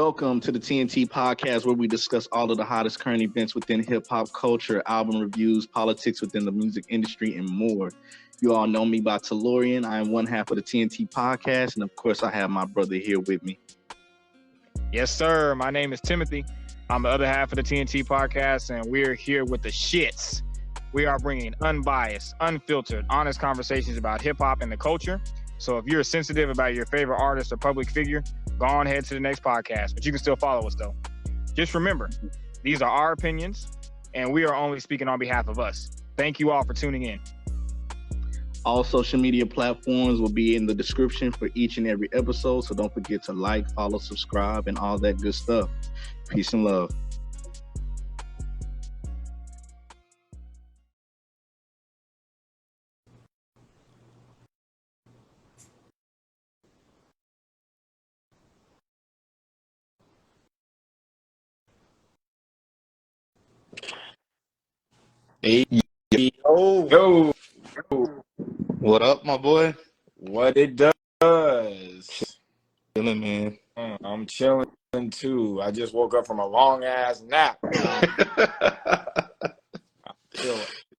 Welcome to the TNT podcast, where we discuss all of the hottest current events within hip hop culture, album reviews, politics within the music industry, and more. You all know me by Tellurian. I am one half of the TNT podcast, and of course, I have my brother here with me. Yes, sir. My name is Timothy. I'm the other half of the TNT podcast, and we're here with the shits. We are bringing unbiased, unfiltered, honest conversations about hip hop and the culture. So if you're sensitive about your favorite artist or public figure, go on ahead to the next podcast, but you can still follow us though. Just remember, these are our opinions, and we are only speaking on behalf of us. Thank you all for tuning in. All social media platforms will be in the description for each and every episode, so don't forget to like, follow, subscribe, and all that good stuff. Peace and love. Hey, Yo, what up, my boy? what it does. Chilling, man. I'm chilling too. I just woke up from a long ass nap.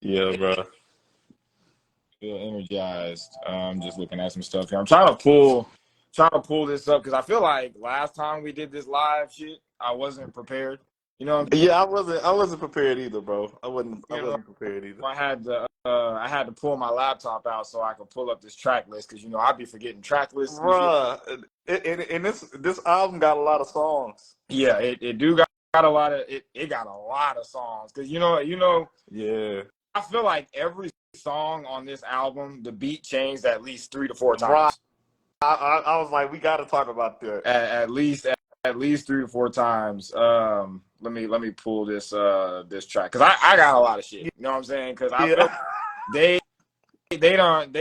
Yeah, bro. Feel energized. I'm just looking at some stuff here. I'm trying to pull this up because I feel like last time we did this live shit, I wasn't prepared. You know what I'm saying? Yeah, I wasn't prepared either, bro. I wasn't prepared either. I had to pull my laptop out so I could pull up this track list because I'd be forgetting track lists. Bruh, and this album got a lot of songs. Yeah, it got a lot of it got a lot of songs because Yeah. I feel like every song on this album, the beat changed at least 3 to 4 times. Right. I was like, we got to talk about that. At least 3 to 4 times. Let me pull this track because I got a lot of shit. You know what I'm saying? Because I feel they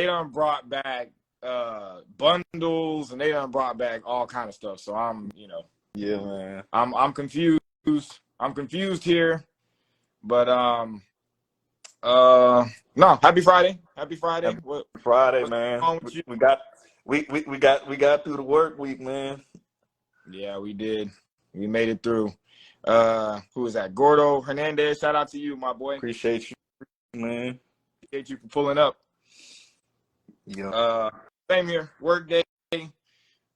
done brought back bundles and they done brought back all kind of stuff. So I'm Yeah, man. I'm confused. I'm confused here, but no. Happy Friday. Happy Friday. Friday, what's man. wrong with you? We got through the work week, man. Yeah, we did. We made it through. Who is that? Gordo Hernandez. Shout out to you, my boy. Appreciate you, man. Appreciate you for pulling up. Yeah. Same here. Work day.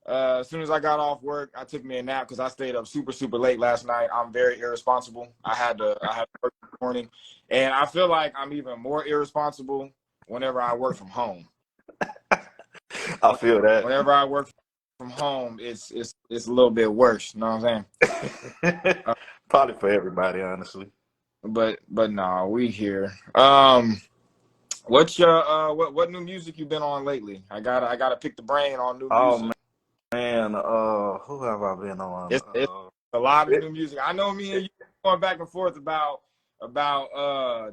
As soon as I got off work, I took me a nap because I stayed up super late last night. I'm very irresponsible. I had to work this morning, and I feel like I'm even more irresponsible whenever I work from home. I feel that. Whenever I work from home, it's a little bit worse. You know what I'm saying? Probably for everybody, honestly. But no, we here. What's your what new music you been on lately? I gotta pick the brain on new music. Man, who have I been on? It's a lot of new music. I know me and you going back and forth about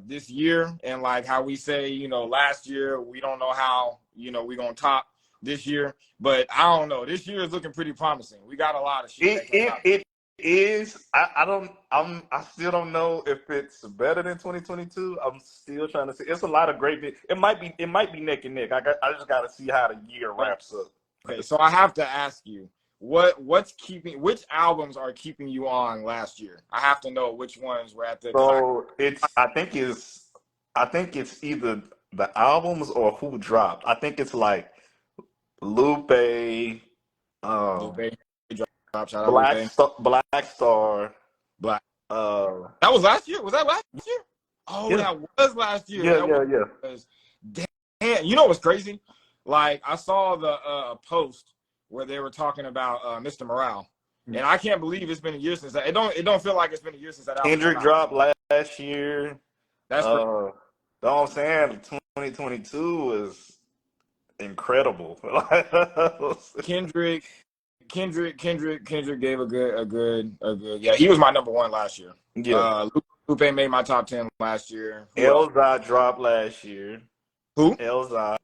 this year and like how we say, last year we don't know how, we gonna top this year. But I don't know. This year is looking pretty promising. We got a lot of shit. It is. I still don't know if it's better than 2022. I'm still trying to see. It's a lot of great. It might be neck and neck. I just got to see how the year wraps up. Okay, so I have to ask you, which albums are keeping you on last year? I have to know which ones were at the. So I think it's either the albums or who dropped. I think it's like Lupe, Black Star. That was last year. Was that last year? Oh, yeah. That was last year. Yeah. Damn, you know what's crazy? Like I saw the post where they were talking about Mr. Morale, and I can't believe it's been a year since that. It don't feel like it's been a year since that album. Kendrick dropped last year. That's know what I'm saying? 2022 was incredible. Kendrick gave a good. Yeah, he was my number one last year. Yeah. Lupe made my top 10 last year. Elzai dropped last year. Who? Elzai.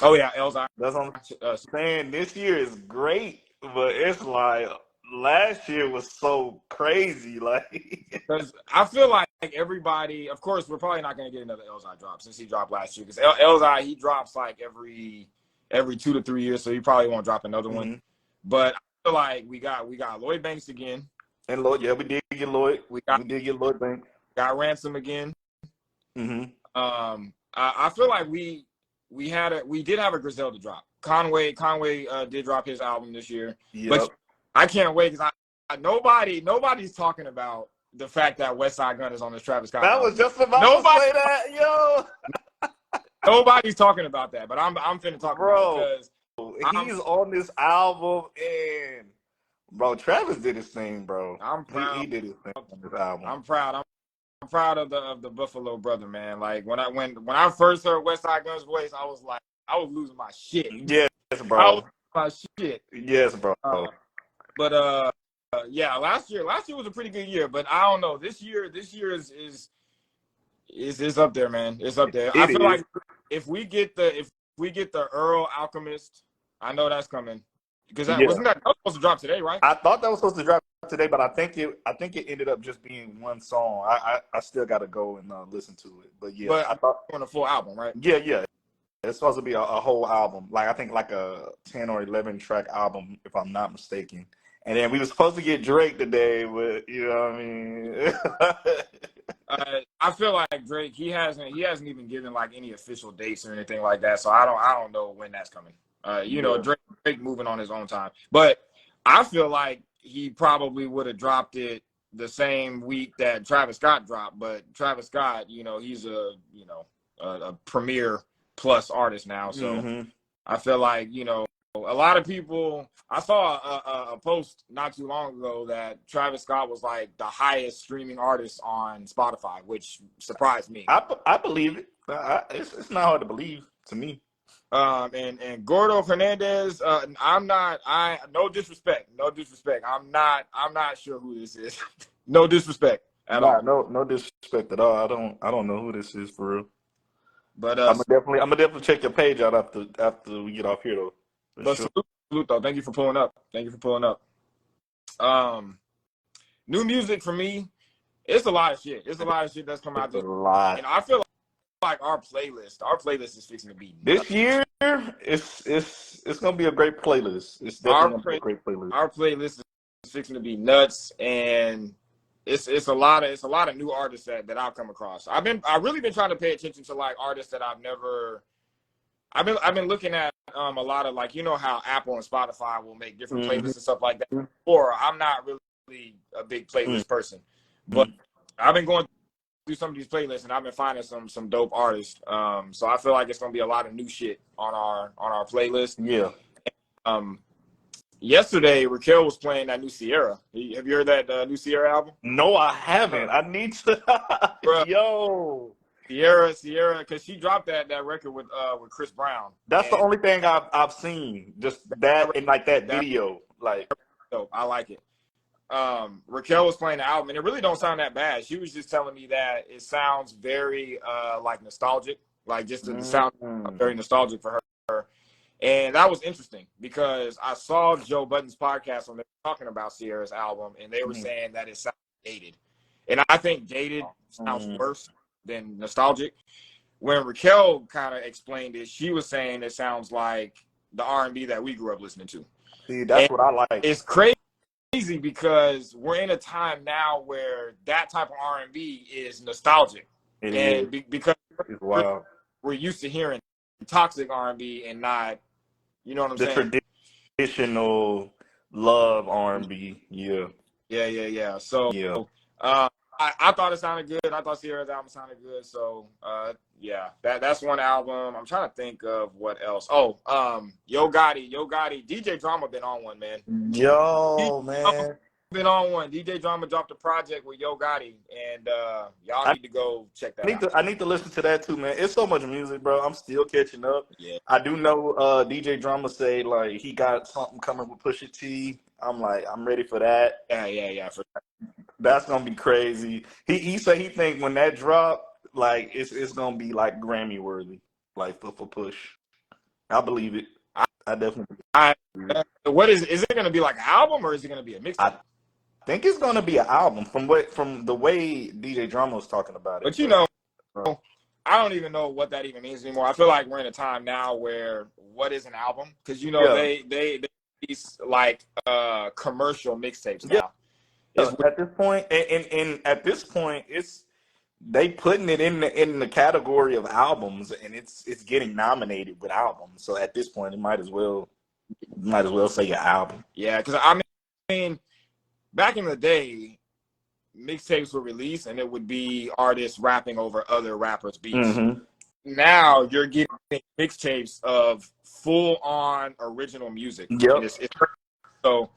Oh yeah, Elzai. That's what I'm saying. This year is great, but it's like last year was so crazy. Like, because I feel like everybody. Of course, we're probably not going to get another Elzai drop since he dropped last year. Because Elzai, he drops like every 2 to 3 years, so he probably won't drop another one. But feel like we got Lloyd Banks again. And Lloyd, yeah, we did get Lloyd. We did get Lloyd Banks. Got Ransom again. Mm-hmm. I feel like we did have a Griselda drop. Conway did drop his album this year. Yep. But I can't wait because nobody's talking about the fact that Westside Gunn is on this Travis Scott album. Was just about to say that, yo. Nobody's talking about that, but I'm finna talk about it because he's on this album, and bro, Travis did his thing, bro. I'm proud. He did his thing on this album. I'm proud. I'm proud of the Buffalo brother, man. Like when I first heard Westside Gunn's voice, I was losing my shit. Yes, bro. I was losing my shit. Yes, bro. Yeah, last year was a pretty good year, but I don't know. This year is up there, man. It's up there. I feel like if we get the Earl Alchemist, I know that's coming because wasn't that supposed to drop today, right? I thought that was supposed to drop today, but I think it ended up just being one song. I still got to go and listen to it, but yeah, but I thought on a full album, right? Yeah. It's supposed to be a whole album, like I think like a 10 or 11 track album, if I'm not mistaken. And then we were supposed to get Drake today, but you know what I mean. I feel like Drake, he hasn't even given like any official dates or anything like that, so I don't know when that's coming. You know, Drake moving on his own time, but I feel like he probably would have dropped it the same week that Travis Scott dropped. But Travis Scott, you know, he's a premier plus artist now, so I feel like, you know, a lot of people. I saw a post not too long ago that Travis Scott was like the highest streaming artist on Spotify, which surprised me. I believe it. It's not hard to believe to me. And Gordo Hernandez, no disrespect. I'm not sure who this is. No disrespect at all. No disrespect at all. I don't know who this is for real. But I'm gonna definitely check your page out after we get off here though. But sure. Salute though. Thank you for pulling up. New music for me, it's a lot of shit. It's a lot of shit that's come out. A lot. And I feel like our playlist is fixing to be nuts. This year. It's gonna be a great playlist. It's definitely gonna be a great playlist. Our playlist is fixing to be nuts, and it's a lot of new artists that I've come across. I've really been trying to pay attention to like artists that I've been looking at a lot of, like, you know how Apple and Spotify will make different playlists and stuff like that. Or I'm not really a big playlist person, but I've been going through some of these playlists and I've been finding some dope artists. So I feel like it's gonna be a lot of new shit on our playlist. Yeah. Yesterday, Raquel was playing that new Sierra. Have you heard that new Sierra album? No, I haven't. I need to. Yo. Sierra, because she dropped that record with Chris Brown. That's the only thing I've seen. Just that and like that video. Like, I like it. Raquel was playing the album, and it really don't sound that bad. She was just telling me that it sounds very like nostalgic, like just the sound very nostalgic for her. And that was interesting because I saw Joe Budden's podcast when they were talking about Sierra's album, and they were saying that it sounds dated. And I think dated sounds worse than nostalgic. When Raquel kind of explained it, she was saying it sounds like the R&B that we grew up listening to. See, that's what I like. It's crazy because we're in a time now where that type of R&B is nostalgic. Because we're used to hearing toxic R&B and not, you know what I'm saying? The traditional love R&B, yeah. So, I thought it sounded good. I thought Sierra's album sounded good. So, that's one album. I'm trying to think of what else. Oh, Yo Gotti, DJ Drama been on one, man. Been on one. DJ Drama dropped a project with Yo Gotti, and y'all need to go check that out. I need to listen to that too, man. It's so much music, bro. I'm still catching up. Yeah. I do know DJ Drama say like he got something coming with Pusha T. I'm like, I'm ready for that. Yeah. That's gonna be crazy. He said he think when that drop, like it's gonna be like Grammy worthy, like for Push. I believe it. I definitely. What is it gonna be, like an album or is it gonna be a mixtape? I think it's gonna be an album from the way DJ Drama was talking about it. But you know, I don't even know what that even means anymore. I feel like we're in a time now where what is an album? Because you know they like commercial mixtapes Yeah. now. It's At this point, and at this point, it's they putting it in the category of albums, and it's getting nominated with albums. So at this point, it might as well say an album. yeah, because I mean, back in the day, mixtapes were released and it would be artists rapping over other rappers' beats. Mm-hmm. Now you're getting mixtapes of full-on original music. Yep. And it's so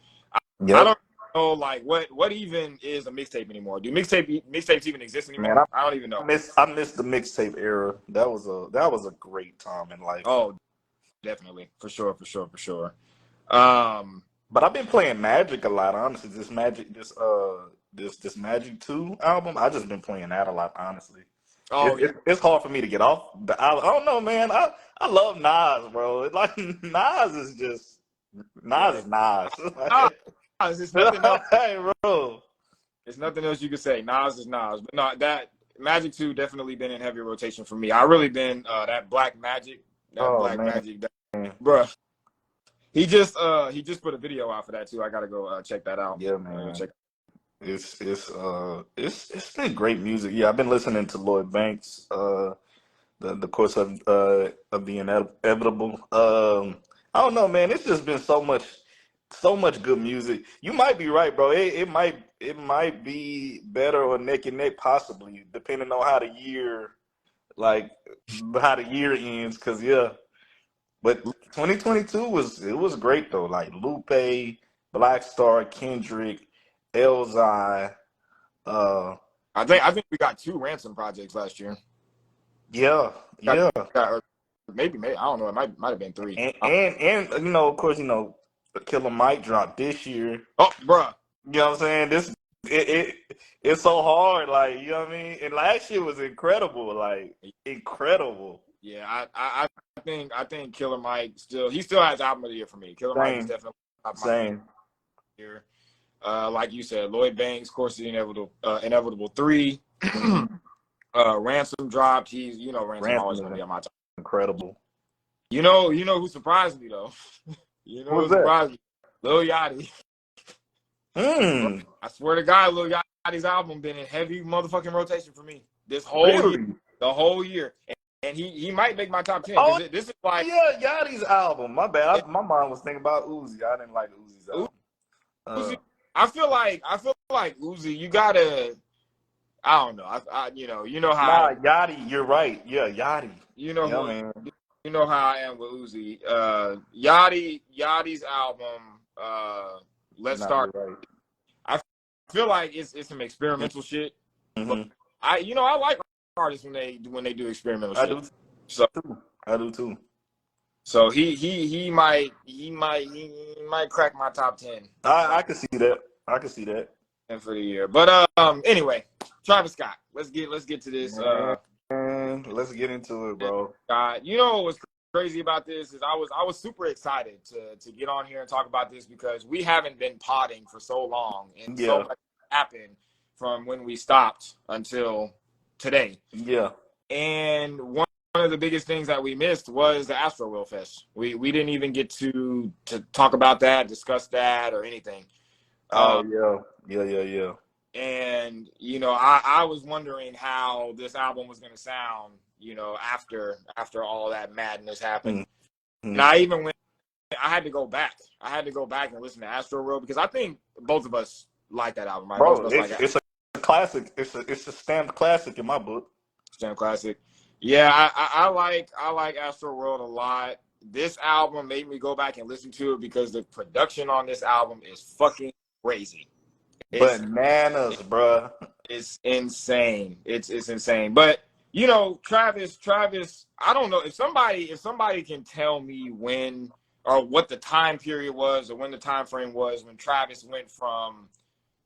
Yep. I don't know like what even is a mixtape anymore. Do mixtapes even exist anymore? Man, I don't even know. I miss the mixtape era. That was a great time in life. Oh, definitely, for sure. But I've been playing Magic a lot, honestly. This Magic 2 album, I just been playing that a lot, honestly. Oh, It's hard for me to get off the album. I don't know, man. I love Nas, bro. Like Nas is just Nas. There's nothing else. Hey, bro. There's nothing else you could say. Nas is Nas, but no, that Magic 2 definitely been in heavy rotation for me. I really been that Black Magic, bruh. He just put a video out for that too. I gotta go check that out. Yeah, man. It's been great music. Yeah, I've been listening to Lloyd Banks, the course of the inevitable. I don't know, man. It's just been so much good music. You might be right, bro. It might be better or neck and neck, possibly, depending on how the year ends. Cause yeah, but 2022 was great though. Like Lupe, Black Star, Kendrick, Elzai. I think we got 2 Ransom projects last year. Yeah. Maybe I don't know. It might have been 3. And of course, Killer Mike dropped this year. Oh, bruh. You know what I'm saying? It's so hard, like, you know what I mean? And last year was incredible, like incredible. Yeah, I think Killer Mike still has album of the year for me. Killer Mike is definitely same here. Like you said, Lloyd Banks, Course of the Inevitable 3. Ransom dropped. Ransom always gonna be on my top. Incredible. You know who surprised me though? Who surprised me? Lil Yachty. I swear to God, Lil Yachty's album been in heavy motherfucking rotation for me this whole year. The whole year. And he might make my top 10. This is like Yachty's album. My bad. My mind was thinking about Uzi. I didn't like Uzi's album. Uzi, I feel like Uzi, you gotta. I don't know. You know how. Nah, Yachty. You're right. Yeah, Yachty. Man. You know how I am with Uzi. Yachty's album. Let's start. Right. I feel like it's some experimental shit. Mm-hmm. But I like artists when they do experimental shit. I do too. So he might crack my top 10. I can see that. And for the year. But anyway, Travis Scott. Let's get to this. Let's get into it, bro. Scott, what was crazy about this is I was super excited to get on here and talk about this because we haven't been potting for so long and so much happened from when we stopped until today. Yeah. And one of the biggest things that we missed was the Astroworld Fest. We didn't even get to talk about that, discuss that, or anything. Yeah. And I was wondering how this album was going to sound, after all that madness happened. Mm-hmm. And I had to go back. I had to go back and listen to Astroworld because I think both of us like that album, right? Bro, it's a classic. It's a stamped classic in my book. Stamped classic. Yeah, I like Astroworld a lot. This album made me go back and listen to it because the production on this album is fucking crazy. Bananas, bruh. It's insane. It's insane. But Travis, I don't know if somebody can tell me when or what the time period was or when the time frame was when Travis went from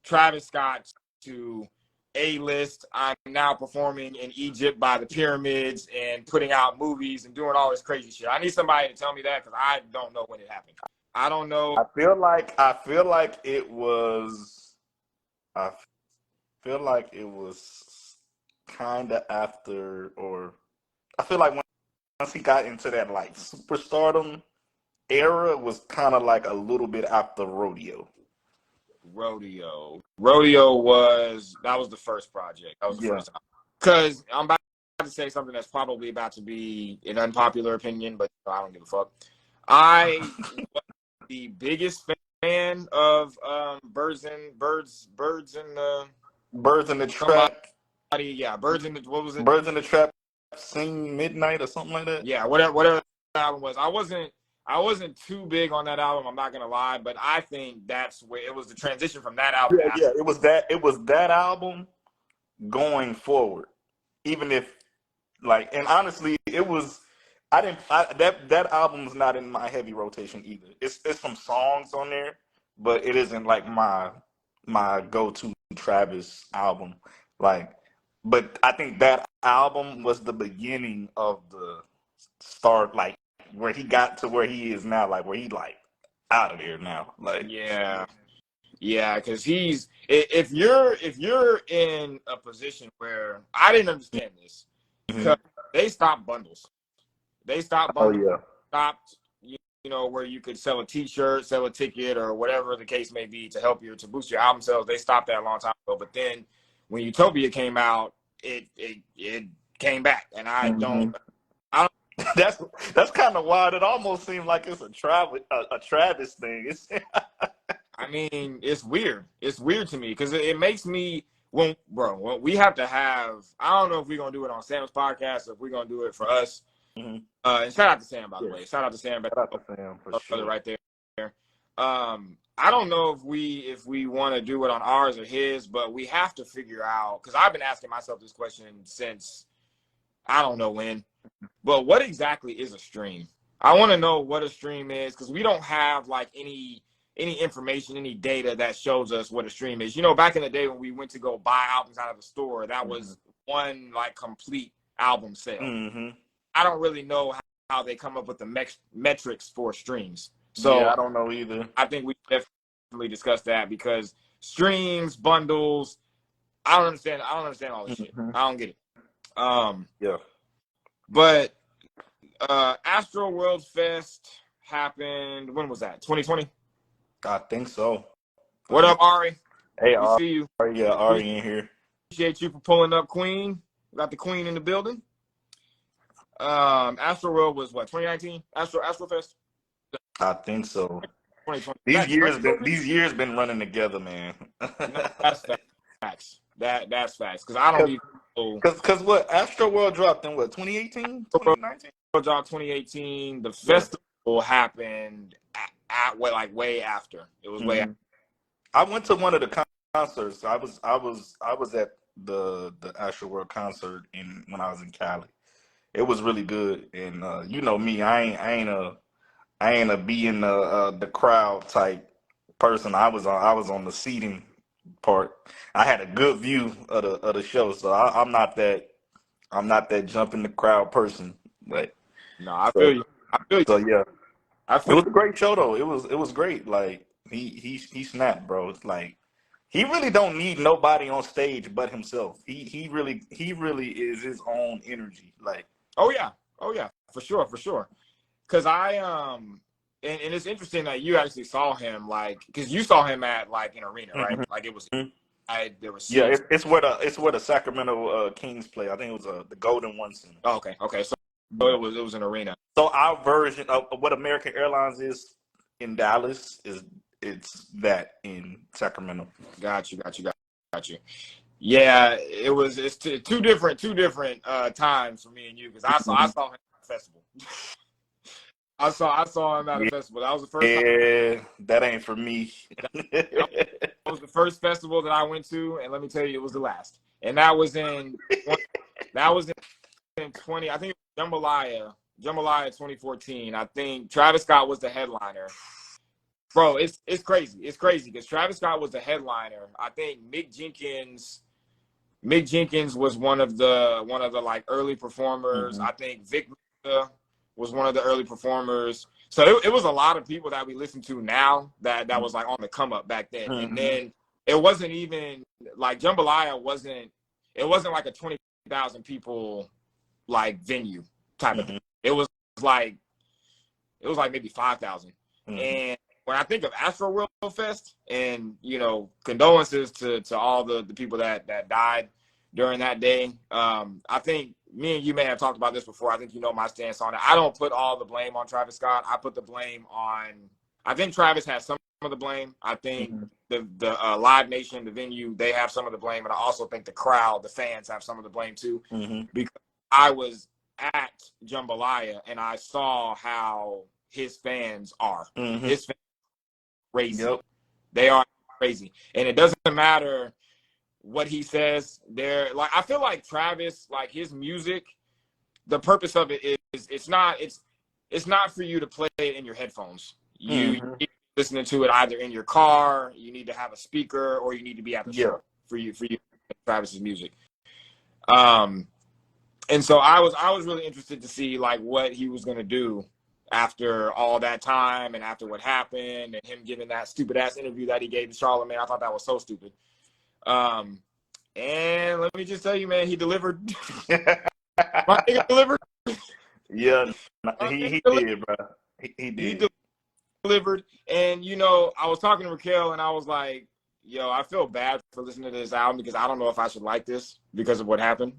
Travis Scott to A-list. I'm now performing in Egypt by the pyramids and putting out movies and doing all this crazy shit. I need somebody to tell me that because I don't know when it happened. I don't know. I feel like it was. I feel like it was kind of after, or I feel like once he got into that like superstardom, era was kind of like a little bit after Rodeo. Rodeo that was the first project. That was the first time. Because I'm about to say something that's probably about to be an unpopular opinion, but I don't give a fuck. I was the biggest fan of Birds in the Trap. Yeah, what was it? Birds in the Trap Sing Midnight or something like that. Yeah, whatever the album was. I wasn't too big on that album, I'm not gonna lie, but I think that's where it was the transition from that album. Yeah, it was that album going forward. Even if and honestly, it was that album's not in my heavy rotation either. It's some songs on there, but it isn't like my go-to Travis album. But I think that album was the beginning of the start, where he got to where he is now, where he out of there now. Yeah, because if you're in a position where I didn't understand this, because they stopped bundles. They stopped bundles. Oh yeah. Stopped, where you could sell a T-shirt, sell a ticket, or whatever the case may be to help you to boost your album sales. They stopped that a long time ago. But then when Utopia came out, it came back, and I don't. That's kind of wild. It almost seemed like it's a Travis thing. I mean, it's weird. It's weird to me because it makes me when we have to have. I don't know if we're gonna do it on Sam's podcast or if we're gonna do it for us. And shout out to Sam, by the way. Shout out to Sam. Shout out to Sam for sure. Right there. I don't know if we want to do it on ours or his, but we have to figure out, because I've been asking myself this question since I don't know when. But what exactly is a stream? I want to know what a stream is, because we don't have any information, any data that shows us what a stream is. Back in the day when we went to go buy albums out of the store, that was one complete album sale. I don't really know how they come up with the metrics for streams. So yeah, I don't know either. I think we definitely discussed that, because streams, bundles, I don't understand all this shit. I don't get it. Yeah. But Astro World Fest happened, when was that? 2020? I think so. What up, Ari? Hey, we Ari. See you. Yeah, Ari in here. Appreciate you for pulling up, Queen. We got the Queen in the building. Astro World was what, 2019? Astro Fest? I think so. 2020. These years been running together, man. That's facts. That's facts. Because I don't even know. Because what, Astro World dropped in what, 2018? 2019? Dropped 2018. The festival happened at way after. It was way after. I went to one of the concerts. I was at the Astro World concert when I was in Cali. It was really good, and you know me, I ain't a be in the crowd type person. I was on the seating part. I had a good view of the show, so I'm not that jump in the crowd person. But no, I feel you. So yeah, it was a great show though. It was great. He snapped, bro. It's he really don't need nobody on stage but himself. He really is his own energy. Oh yeah, for sure. Because and it's interesting that you actually saw him because you saw him at an arena, right? It was there was seats. It's where the Sacramento Kings play. I think it was the Golden One Center. Oh, okay. So it was an arena. So our version of what American Airlines is in Dallas it's that in Sacramento. Got you. Yeah, it's two different times for me and you, because I saw him at the festival. I saw him at a festival. That was the first time. Yeah, that ain't for me. It was the first festival that I went to, and let me tell you, it was the last. And that was in 20. I think it was Jambalaya 2014. I think Travis Scott was the headliner. Bro, it's crazy. It's crazy because Travis Scott was the headliner. I think Mick Jenkins was one of the early performers. I think Vic Mensa was one of the early performers. So it was a lot of people that we listen to now that was on the come up back then. And then it wasn't even Jambalaya wasn't like a 20,000 people venue type of thing. It was it was like maybe 5,000. And when I think of Astro World Fest, and condolences to all the people that died during that day. I think me and you may have talked about this before. I think you know my stance on it. I don't put all the blame on Travis Scott. I put the blame on. I think Travis has some of the blame. I think the Live Nation, the venue, they have some of the blame, and I also think the crowd, the fans, have some of the blame too. Because I was at Jambalaya and I saw how his fans are. His fans are crazy. They are crazy, and it doesn't matter what he says. They're like, I feel like Travis, like his music, the purpose of it is it's not for you to play it in your headphones. You need to be listening to it either in your car, you need to have a speaker, or you need to be at the show for you Travis's music. And so I was really interested to see like what he was gonna do after all that time and after what happened and him giving that stupid ass interview that he gave to Charlamagne. I thought that was so stupid. And let me just tell you, man, he delivered. My nigga delivered. Yeah, he did, bro. He did. He delivered. And, I was talking to Raquel and I was like, yo, I feel bad for listening to this album because I don't know if I should like this because of what happened.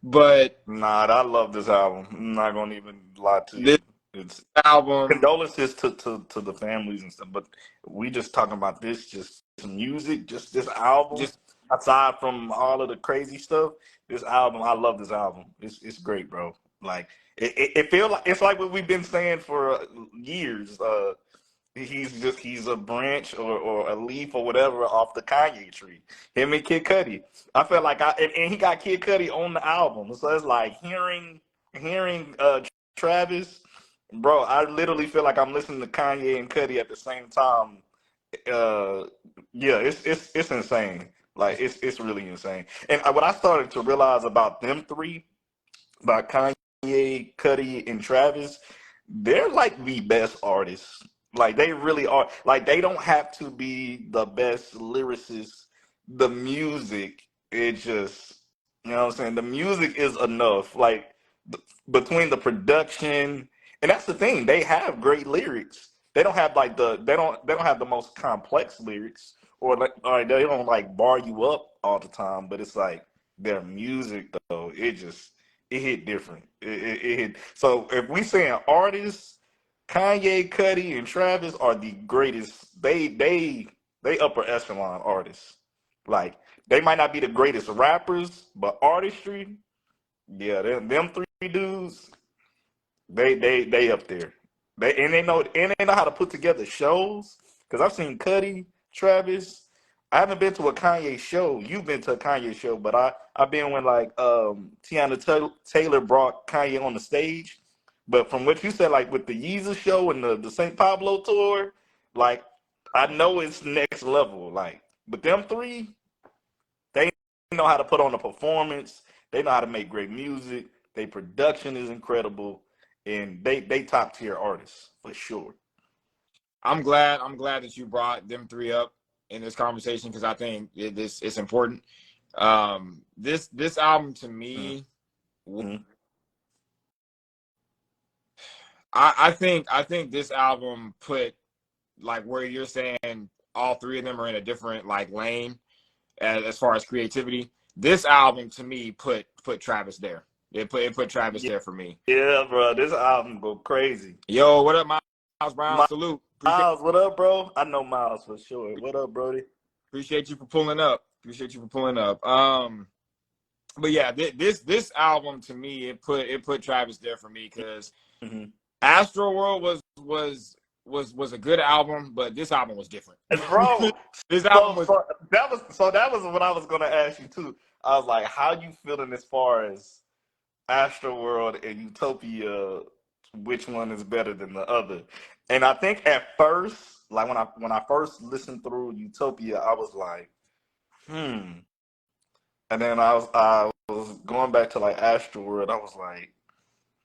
But nah, I love this album. I'm not gonna even lie to you. It's album. Condolences to the families and stuff, but we just talking about this, just music, just this album. Just aside from all of the crazy stuff, this album, I love this album. It's great, bro. Like it feels like it's like what we've been saying for years. He's a branch or a leaf or whatever off the Kanye tree. Him and Kid Cudi. I feel like and he got Kid Cudi on the album, so it's like hearing Travis, bro. I literally feel like I'm listening to Kanye and Cudi at the same time. Yeah, it's insane. Like it's really insane. And what I started to realize about them three, about Kanye, Cudi, and Travis, they're like the best artists. Like they really are. Like they don't have to be the best lyricists. The music, it just, you know what I'm saying? The music is enough. Like between the production, and that's the thing. They have great lyrics. They don't have like they don't have the most complex lyrics, or they don't like bar you up all the time. But it's like their music though. It hit different. It hit. So if we saying artists, Kanye, Cudi, and Travis are the greatest. They upper echelon artists. Like they might not be the greatest rappers, but artistry, yeah, them three dudes, they up there. They know how to put together shows. Because I've seen Cudi, Travis. I haven't been to a Kanye show. You've been to a Kanye show, but I've been when like Tiana Taylor brought Kanye on the stage. But from what you said, like with the Yeezus show and the St. Pablo tour, like I know it's next level. Like, but them three, they know how to put on a performance. They know how to make great music. Their production is incredible, and they top tier artists for sure. I'm glad that you brought them three up in this conversation because I think it's important. This album to me. I think this album put like where you're saying all three of them are in a different like lane as far as creativity. This album to me put Travis there. It put Travis there for me. Yeah, bro. This album go crazy. Yo, what up, Miles Brown? Salute. Miles, what up, bro? I know Miles for sure. What up, Brody? Appreciate you for pulling up. But yeah, this album to me it put Travis there for me because. Astro World was a good album, but this album was different. Bro, that was what I was gonna ask you too. I was like, how you feeling as far as Astro World and Utopia? Which one is better than the other? And I think at first, like when I first listened through Utopia, I was like, And then I was going back to like Astro World. I was like,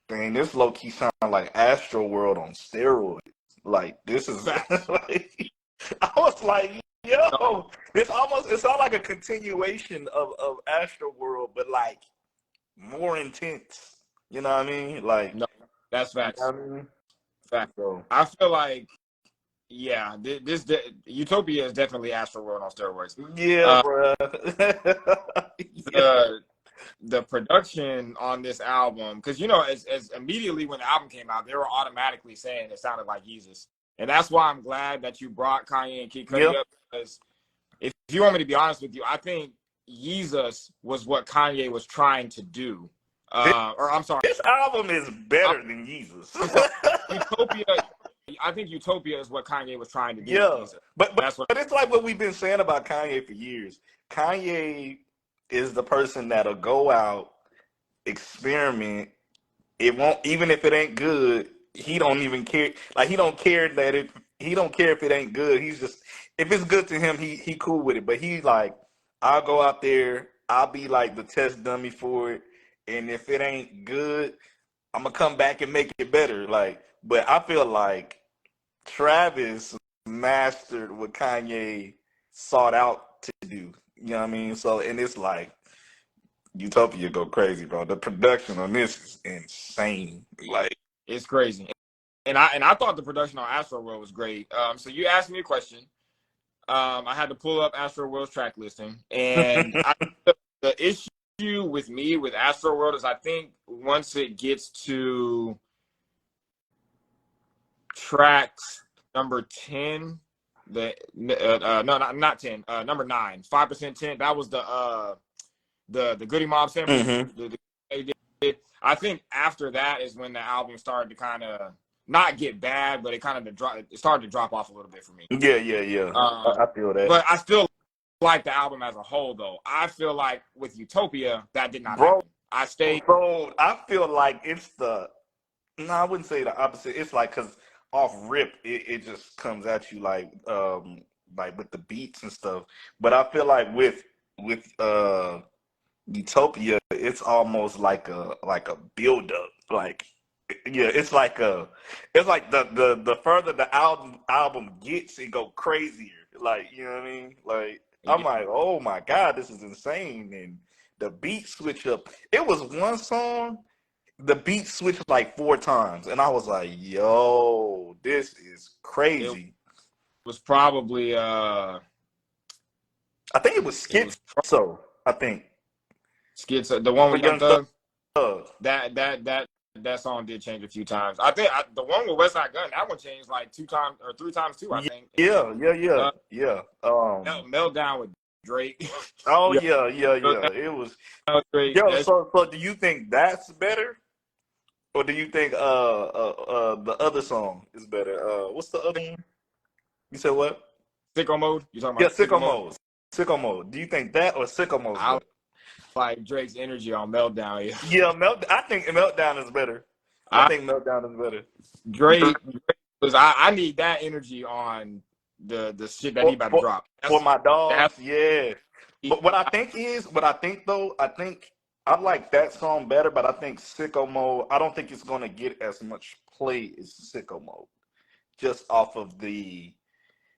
dang, this low key sound like Astro World on steroids. Like this is like, I was like, yo, it sounds like a continuation of Astro World, but like more intense. You know what I mean? Like no, that's facts. You know what I mean? Fact. So I feel like, yeah, Utopia is definitely Astroworld on steroids. yeah, bro. The production on this album, because as immediately when the album came out, they were automatically saying it sounded like Jesus, and that's why I'm glad that you brought Kanye and Kid Cudi up, because if you want me to be honest with you, I think Jesus was what Kanye was trying to do. Or I'm sorry, This album is better than Jesus. I'm sorry, Utopia. I think Utopia is what Kanye was trying to do. Yeah, but that's what. it's like what we've been saying about Kanye for years. Kanye is the person that'll go out, experiment. It won't, even if it ain't good. He don't even care. Like he don't care that it. He don't care if it ain't good. He's just, if it's good to him, he cool with it. But he like, I'll go out there. I'll be like the test dummy for it. And if it ain't good, I'm gonna come back and make it better. Like, but I feel like Travis mastered what Kanye sought out to do. You know what I mean? So, and it's like Utopia go crazy, bro. The production on this is insane. Like, it's crazy. And I thought the production on Astroworld was great. So you asked me a question. I had to pull up Astroworld's track listing, and the issue with me with Astroworld is I think once it gets to tracks number 10, no, not 10, number 9, 5% 10. That was the Goody Mob sample. mm-hmm. They did. I think after that is when the album started to kind of not get bad, but it started to drop off a little bit for me. Yeah. I feel that. But I still like the album as a whole, though. I feel like with Utopia, that did not happen. Bro, I feel like it's no, I wouldn't say the opposite. It's like, because off rip, it just comes at you like with the beats and stuff. But I feel like with Utopia, it's almost like a build up. Like, yeah, it's like the further the album gets, it go crazier. Like, you know what I mean? Like, I'm like, oh my God, this is insane. And the beat switch up. It was one song, the beat switched like 4 times, and I was like, yo, this is crazy. It was probably I think it was Schizo. I think Schizo, the one with Young Thug. That that song did change a few times. I think the one with West Side Gun, that one changed like 2 times or 3 times too, I think. Yeah. Meltdown with Drake. Oh yeah. It was Drake. Yo, so do you think that's better? Or do you think the other song is better? What's the other one? You said what? Sicko Mode? You talking about Sicko Mode. Sicko Mode. Do you think that or Sicko Mode? I like Drake's energy on Meltdown. Yeah, I think Meltdown is better. I think Meltdown is better. Drake, because I need that energy on the shit that he about to drop. For my dogs, yeah. But what I think I like that song better, but I think Sicko Mode, I don't think it's gonna get as much play as Sicko Mode. Just off of the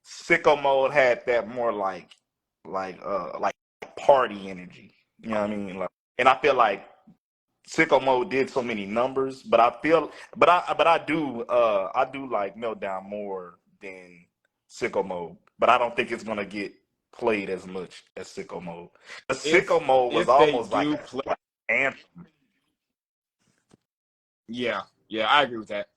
Sicko Mode had that more like party energy. You know what I mean? Like, and I feel like Sicko Mode did so many numbers, but I do like Meltdown more than Sicko Mode. But I don't think it's gonna get played as much as Sicko Mode. But Sicko Mode was almost like an anthem. Yeah, I agree with that.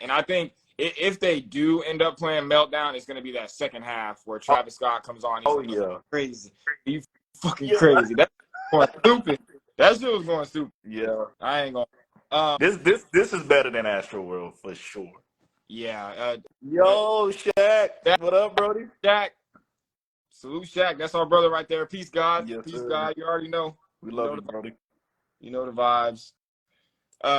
And I think if they do end up playing Meltdown, it's going to be that second half where Travis Scott comes on. He's crazy. You fucking crazy. That's going stupid. That shit was going stupid. Yeah. I ain't going. This is better than Astroworld for sure. Yeah. Yo, Shaq. What up, Brody? Shaq. Salute Shaq. That's our brother right there. Peace, God. Yes, Peace, sir. God. You already know. We love you, Brody. You know the vibes.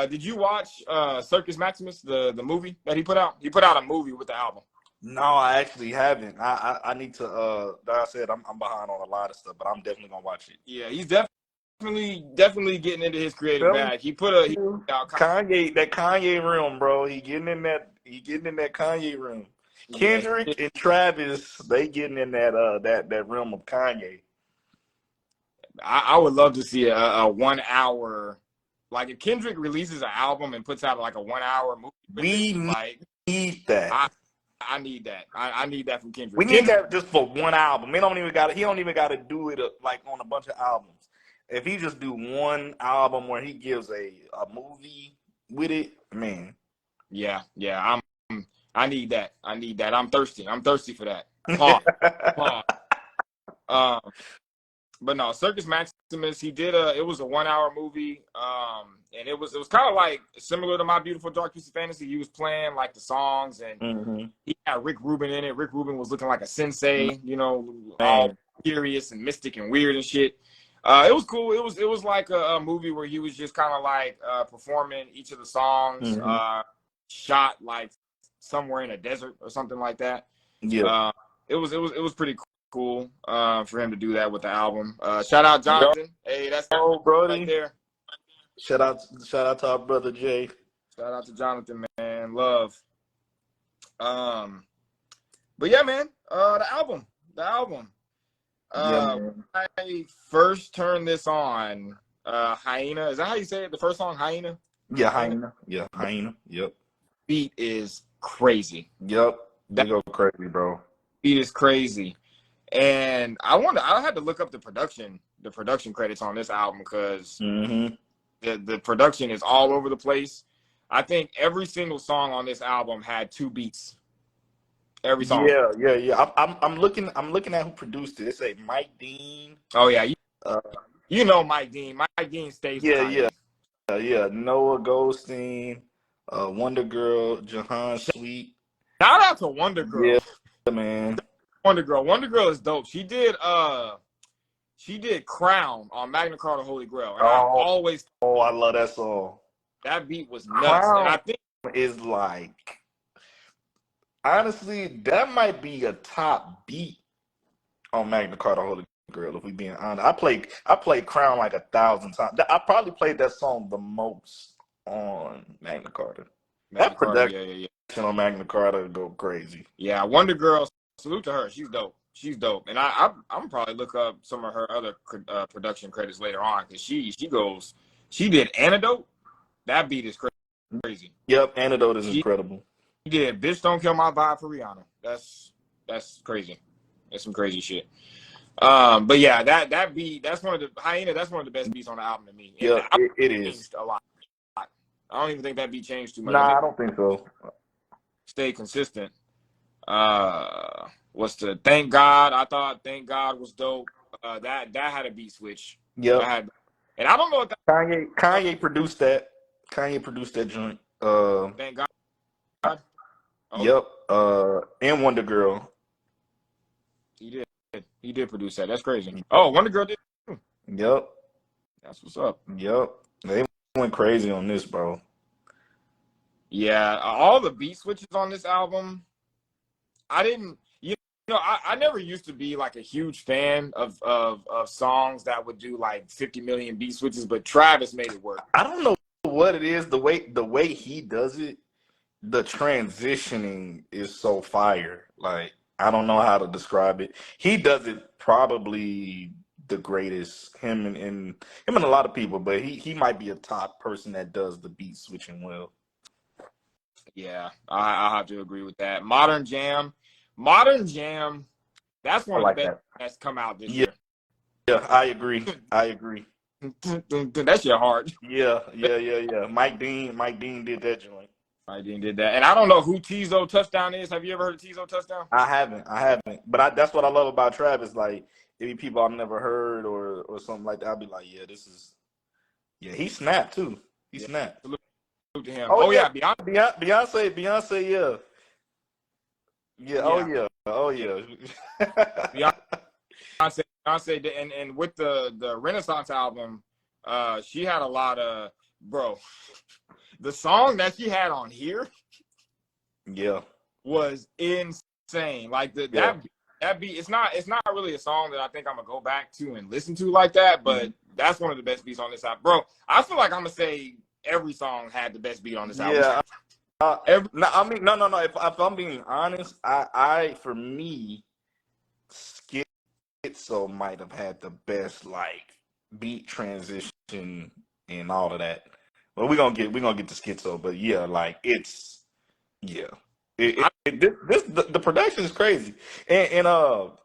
Did you watch Circus Maximus, the movie that he put out? He put out a movie with the album. No, I actually haven't. I need to. Like I said, I'm behind on a lot of stuff, but I'm definitely gonna watch it. Yeah, he's definitely getting into his creative bag. He put out Kanye room, bro. He getting in that Kanye room. Kendrick and Travis, they getting in that realm of Kanye. I would love to see a 1 hour Like if Kendrick releases an album and puts out like a 1 hour movie, We like need that. I need that. I need that from Kendrick. We need that just for one album. He don't even got to do it like on a bunch of albums. If he just do one album where he gives a movie with it, man. Yeah. I need that. I'm thirsty. I'm thirsty for that. Pause. But no, Circus Maximus, he did it was a 1 hour movie. And it was kind of like similar to My Beautiful Dark Twisted Fantasy. He was playing like the songs, and he had Rick Rubin in it. Rick Rubin was looking like a sensei, you know, all serious and mystic and weird and shit. It was cool. It was like a movie where he was just kind of like performing each of the songs, shot like somewhere in a desert or something like that. Yeah. It was pretty cool for him to do that with the album. Shout out Jonathan. Hey, that's Brody. right there. Shout out to our brother Jay. Shout out to Jonathan, man. Love. But yeah, man. The album. I first turned this on. Hyena. Is that how you say it? The first song, Hyena? Yeah, Hyena. Yeah, Hyena. Yep. Beat is crazy. Yep. That go crazy, bro. Beat is crazy. And I had to look up the production credits on this album because the production is all over the place. I think every single song on this album had 2 beats. Every song. Yeah. I'm looking at who produced it. It's a Mike Dean. Oh yeah, you know Mike Dean. Mike Dean stays. Yeah. Noah Goldstein, Wonder Girl, Jahan Sweet. Shout out to Wonder Girl. Yeah, man. Wonder Girl is dope. She did Crown on Magna Carta Holy Grail. And I love that song. That beat was nuts. Crown and I think is like, honestly, that might be a top beat on Magna Carta Holy Grail, if we being honest. I played Crown like 1,000 times. I probably played that song the most on Magna Carta. That production on Magna Carta go crazy. Yeah, Wonder Girl, salute to her. She's dope. And I'm probably look up some of her other production credits later on because she did Antidote. That beat is crazy. Yep, Antidote is incredible. She did Bitch Don't Kill My Vibe for Rihanna. That's crazy. That's some crazy shit. But yeah, that beat, that's one of the best beats on the album to me. Yeah, it is a lot. I don't even think that beat changed too much. Nah, I don't think so. Stay consistent. What's the Thank God? I thought Thank God was dope. That had a beat switch. Yeah. And I don't know if Kanye produced that. Kanye produced that joint. Thank God. Oh. Yep. And Wonder Girl. He did produce that. That's crazy. Oh, Wonder Girl did. Yep. That's what's up. Yep. They went crazy on this, bro. Yeah, all the beat switches on this album, I didn't. I never used to be like a huge fan of songs that would do like 50 million beat switches, but Travis made it work. I don't know what it is. The way he does it, the transitioning is so fire. Like, I don't know how to describe it. He does it probably the greatest. Him and a lot of people, but he might be a top person that does the beat switching well. Yeah, I have to agree with that. Modern Jam, that's one of the best that's come out this year. Yeah, I agree. That shit hard. Yeah. Mike Dean did that joint. Mike Dean did that. And I don't know who Tizo Touchdown is. Have you ever heard of Tizo Touchdown? I haven't. But that's what I love about Travis. Like, maybe people I've never heard or something like that, I'll be like, he snapped too. He snapped. Salute to him. Beyonce, yeah. Yeah. Oh yeah. Beyonce did, and with the Renaissance album, she had a lot of, bro, the song that she had on here was insane. Like that beat, it's not really a song that I think I'm gonna go back to and listen to like that, but that's one of the best beats on this album. Bro, I feel like I'm gonna say every song had the best beat on this album. Yeah. No. If I'm being honest, I for me, Schizo might have had the best like beat transition and all of that. Well, we're gonna get to Schizo, but yeah, like it's yeah. The production is crazy, and of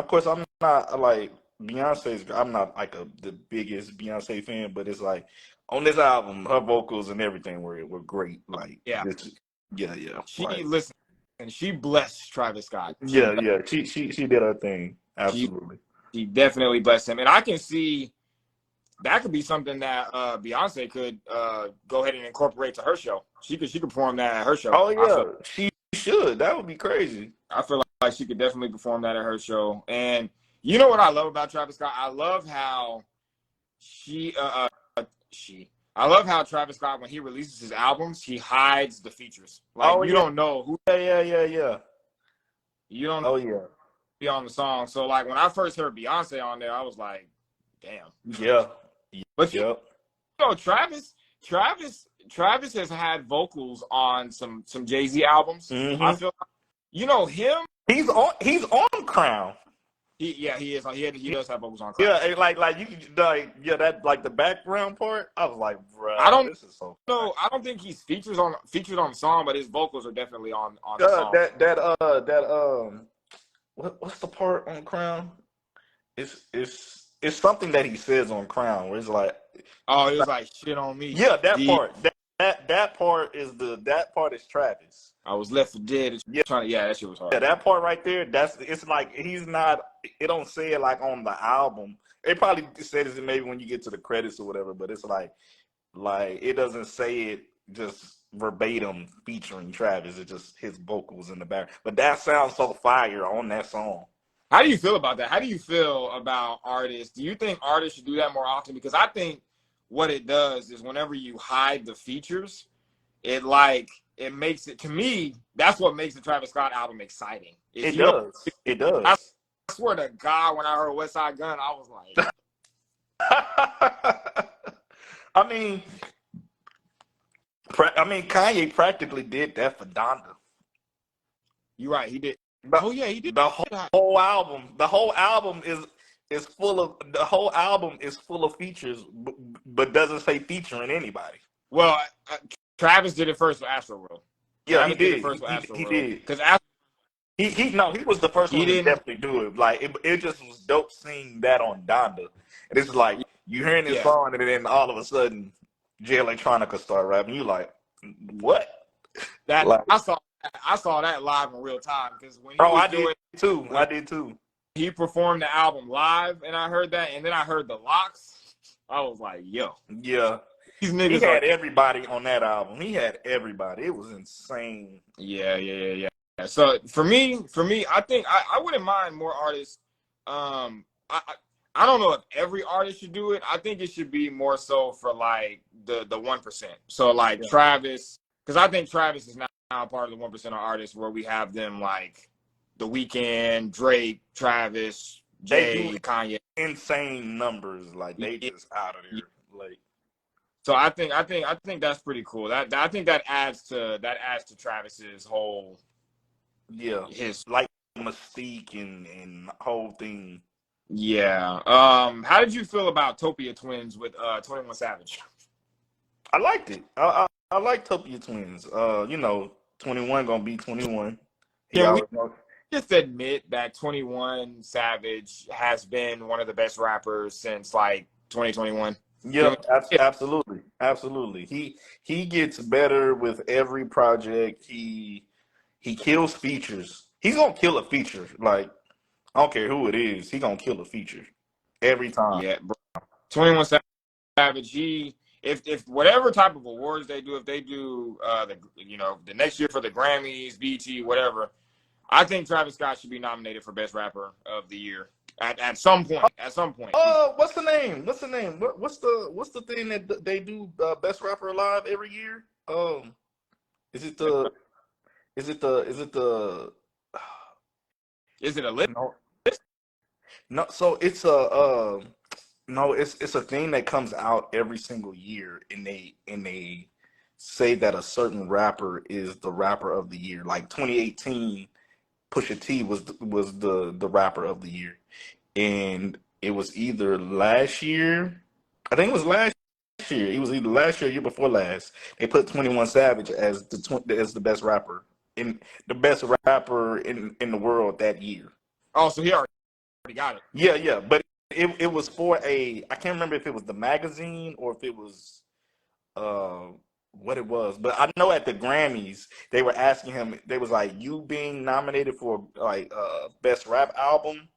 course I'm not like Beyonce's. I'm not like the biggest Beyonce fan, but it's like on this album, her vocals and everything were great. Like Yeah, yeah, she like listen, and she blessed Travis Scott. yeah. She did her thing. She Absolutely. she definitely blessed him, and I can see that could be something that Beyonce could go ahead and incorporate to her show. She could perform that at her show. Oh yeah, she should. That would be crazy. I feel like she could definitely perform that at her show. And you know what I love about Travis Scott? I love how I love how Travis Scott, when he releases his albums, he hides the features. Like you don't know who. Yeah. You don't Oh yeah. be on the song. So like when I first heard Beyonce on there, I was like, damn. Yeah. But you know, Travis has had vocals on some Jay-Z albums. Mm-hmm. I feel like, you know him. He's on Crown. He is. He does have vocals on Crown. Yeah, like you could that like the background part. I was like, bro, this is so. No, I don't think he's featured on the song, but his vocals are definitely on the song. What's the part on Crown? It's something that he says on Crown where it's like, oh, it was like shit on me. Yeah, part. That part is Travis. I was left for dead. That shit was hard. Yeah, that part right there. It's like he's not. It don't say it like on the album. It probably says it maybe when you get to the credits or whatever. But it's like it doesn't say it just verbatim featuring Travis. It's just his vocals in the back. But that sounds so fire on that song. How do you feel about that? How do you feel about artists? Do you think artists should do that more often? Because I think what it does is whenever you hide the features, it makes it, to me, that's what makes the Travis Scott album exciting. It does. I swear to God, when I heard West Side Gun, I was like, I mean, Kanye practically did that for Donda. You're right, he did. He did. The whole album. The whole album is full of features, but doesn't say featuring anybody. Well, Travis did it first with Astroworld. Yeah, he did. He did. Because he was the first one to definitely do it. Like it just was dope seeing that on Donda. And it's like you hearing this song and then all of a sudden Jay Electronica start rapping. You like, what? That like, I saw that live in real time because when I did too. He performed the album live, and I heard that, and then I heard the locks. I was like, yo, yeah. These niggas he had everybody on that album. He had everybody. It was insane. Yeah. So for me, I think I wouldn't mind more artists. I don't know if every artist should do it. I think it should be more so for like the 1%. So like Travis, because I think Travis is now part of the 1% of artists where we have them like The Weeknd, Drake, Travis, Jay, Kanye. Insane numbers. Like they just out of there. Like. So I think that's pretty cool. I think that adds to Travis's whole his like mystique and whole thing. Yeah. How did you feel about Topia Twins with 21 Savage? I liked it. I like Topia Twins. 21 gonna be 21. Can we just admit that 21 Savage has been one of the best rappers since like 2021? Yeah, absolutely. He gets better with every project. He kills features. He's gonna kill a feature. Like I don't care who it is. He gonna kill a feature every time. Yeah, bro. 21 Savage. If whatever type of awards they do, if they do the next year for the Grammys, BET, whatever, I think Travis Scott should be nominated for Best Rapper of the Year. At some point. What's the name? What's the thing that they do? Best Rapper Alive every year. Is it a list? No. So it's it's a thing that comes out every single year, and they say that a certain rapper is the rapper of the year. Like 2018, Pusha T was the rapper of the year. And it was either last year, I think it was last year. It was either last year or year before last. They put 21 Savage as the best rapper in the world that year. Oh, so he already got it. Yeah, but it was for I can't remember if it was the magazine or if it was what it was, but I know at the Grammys they were asking him. They was like, "You being nominated for like best rap album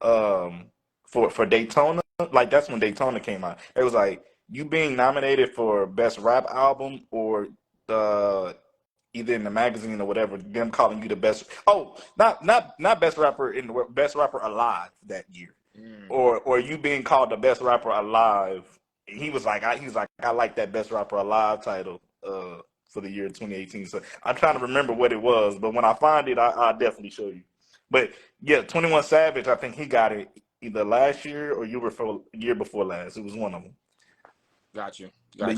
for Daytona." Like that's when Daytona came out. It was like, "You being nominated for best rap album or either in the magazine or whatever, them calling you the best." Oh, not best rapper in the world, best rapper alive that year, or you being called the best rapper alive. He was like, I like that best rapper alive title for the year 2018. So I'm trying to remember what it was, but when I find it, I'll definitely show you. But yeah, 21 Savage, I think he got it either last year or year before last. It was one of them. Got you. But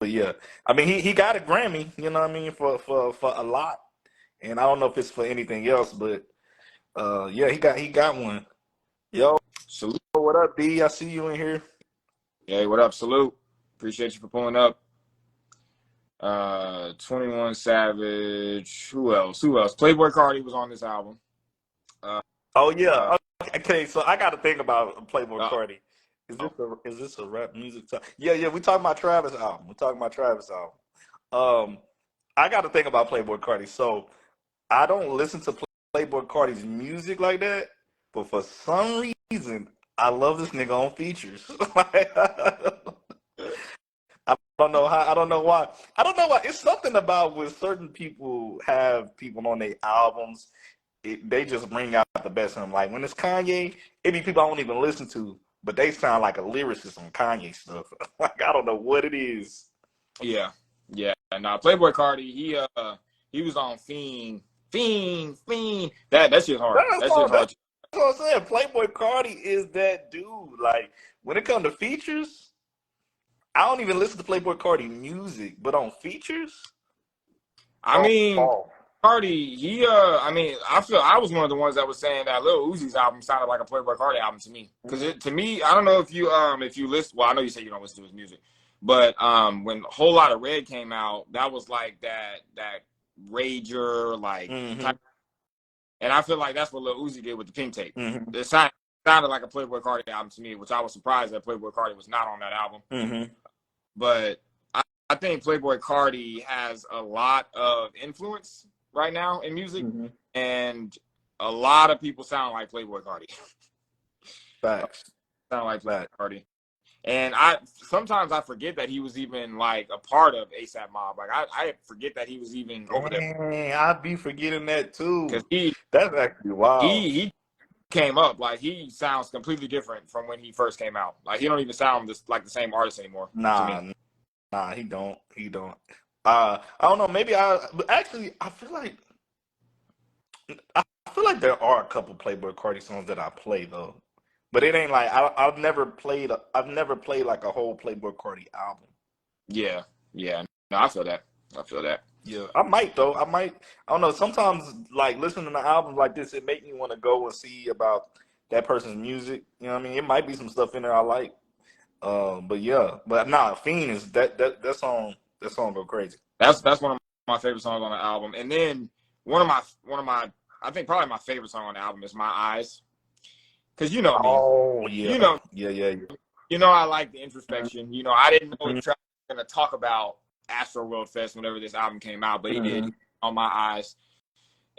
yeah, I mean, he got a Grammy, you know what I mean, for a lot, and I don't know if it's for anything else, but yeah, he got one. Yo, Salute. what up, D? I see you in here. Hey, what up? Salute. Appreciate you for pulling up. 21 Savage. Who else? Playboi Carti was on this album. Oh yeah. Okay, so I got to think about Playboi Carti. Is this a rap music song? Yeah. We talking about Travis album. I got to think about Playboi Carti. So I don't listen to Playboi Carti's music like that, but for some reason I love this nigga on features. I don't know how. I don't know why. It's something about when certain people have people on their albums, they just bring out the best in them. Like when it's Kanye, it be people I don't even listen to, but they sound like a lyricist on Kanye stuff. Like I don't know what it is. Yeah. Now Playboi Carti, he was on Fiend. That shit hard. That shit hard. That's what I'm saying. Playboi Carti is that dude. Like when it comes to features, I don't even listen to Playboi Carti music, but on features, I mean, Carti, I feel I was one of the ones that was saying that Lil Uzi's album sounded like a Playboi Carti album to me. Because to me, I don't know if you listen. Well, I know you say you don't listen to his music, but when Whole Lotta Red came out, that was like that rager type, and I feel like that's what Lil Uzi did with the Pink Tape. It sounded like a Playboi Carti album to me, which I was surprised that Playboi Carti was not on that album. But I think Playboi Carti has a lot of influence right now in music, and a lot of people sound like Playboi Carti. Facts. Sound like Playboi Carti. And sometimes I forget that he was even like a part of ASAP Mob. Like I forget that he was even over there. I'd be forgetting that too. Because that's actually wild. He came up like he sounds completely different from when he first came out. Like he don't even sound like the same artist anymore. Nah, he don't. I don't know. Maybe but actually, I feel like there are a couple Playboi Carti songs that I play though, but it ain't like I've never played like a whole Playboi Carti album. Yeah. No, I feel that. Yeah, I might though. I don't know. Sometimes like listening to albums like this, it make me want to go and see about that person's music. You know what I mean? It might be some stuff in there I like. But yeah, Fiend is that song go crazy. That's one of my favorite songs on the album. And then one of my I think probably my favorite song on the album is My Eyes. Cause you know me. Oh yeah. You know. Yeah. You know I like the introspection. You know, I didn't know Travis was gonna talk about Astro World Fest whenever this album came out, but he did on My Eyes.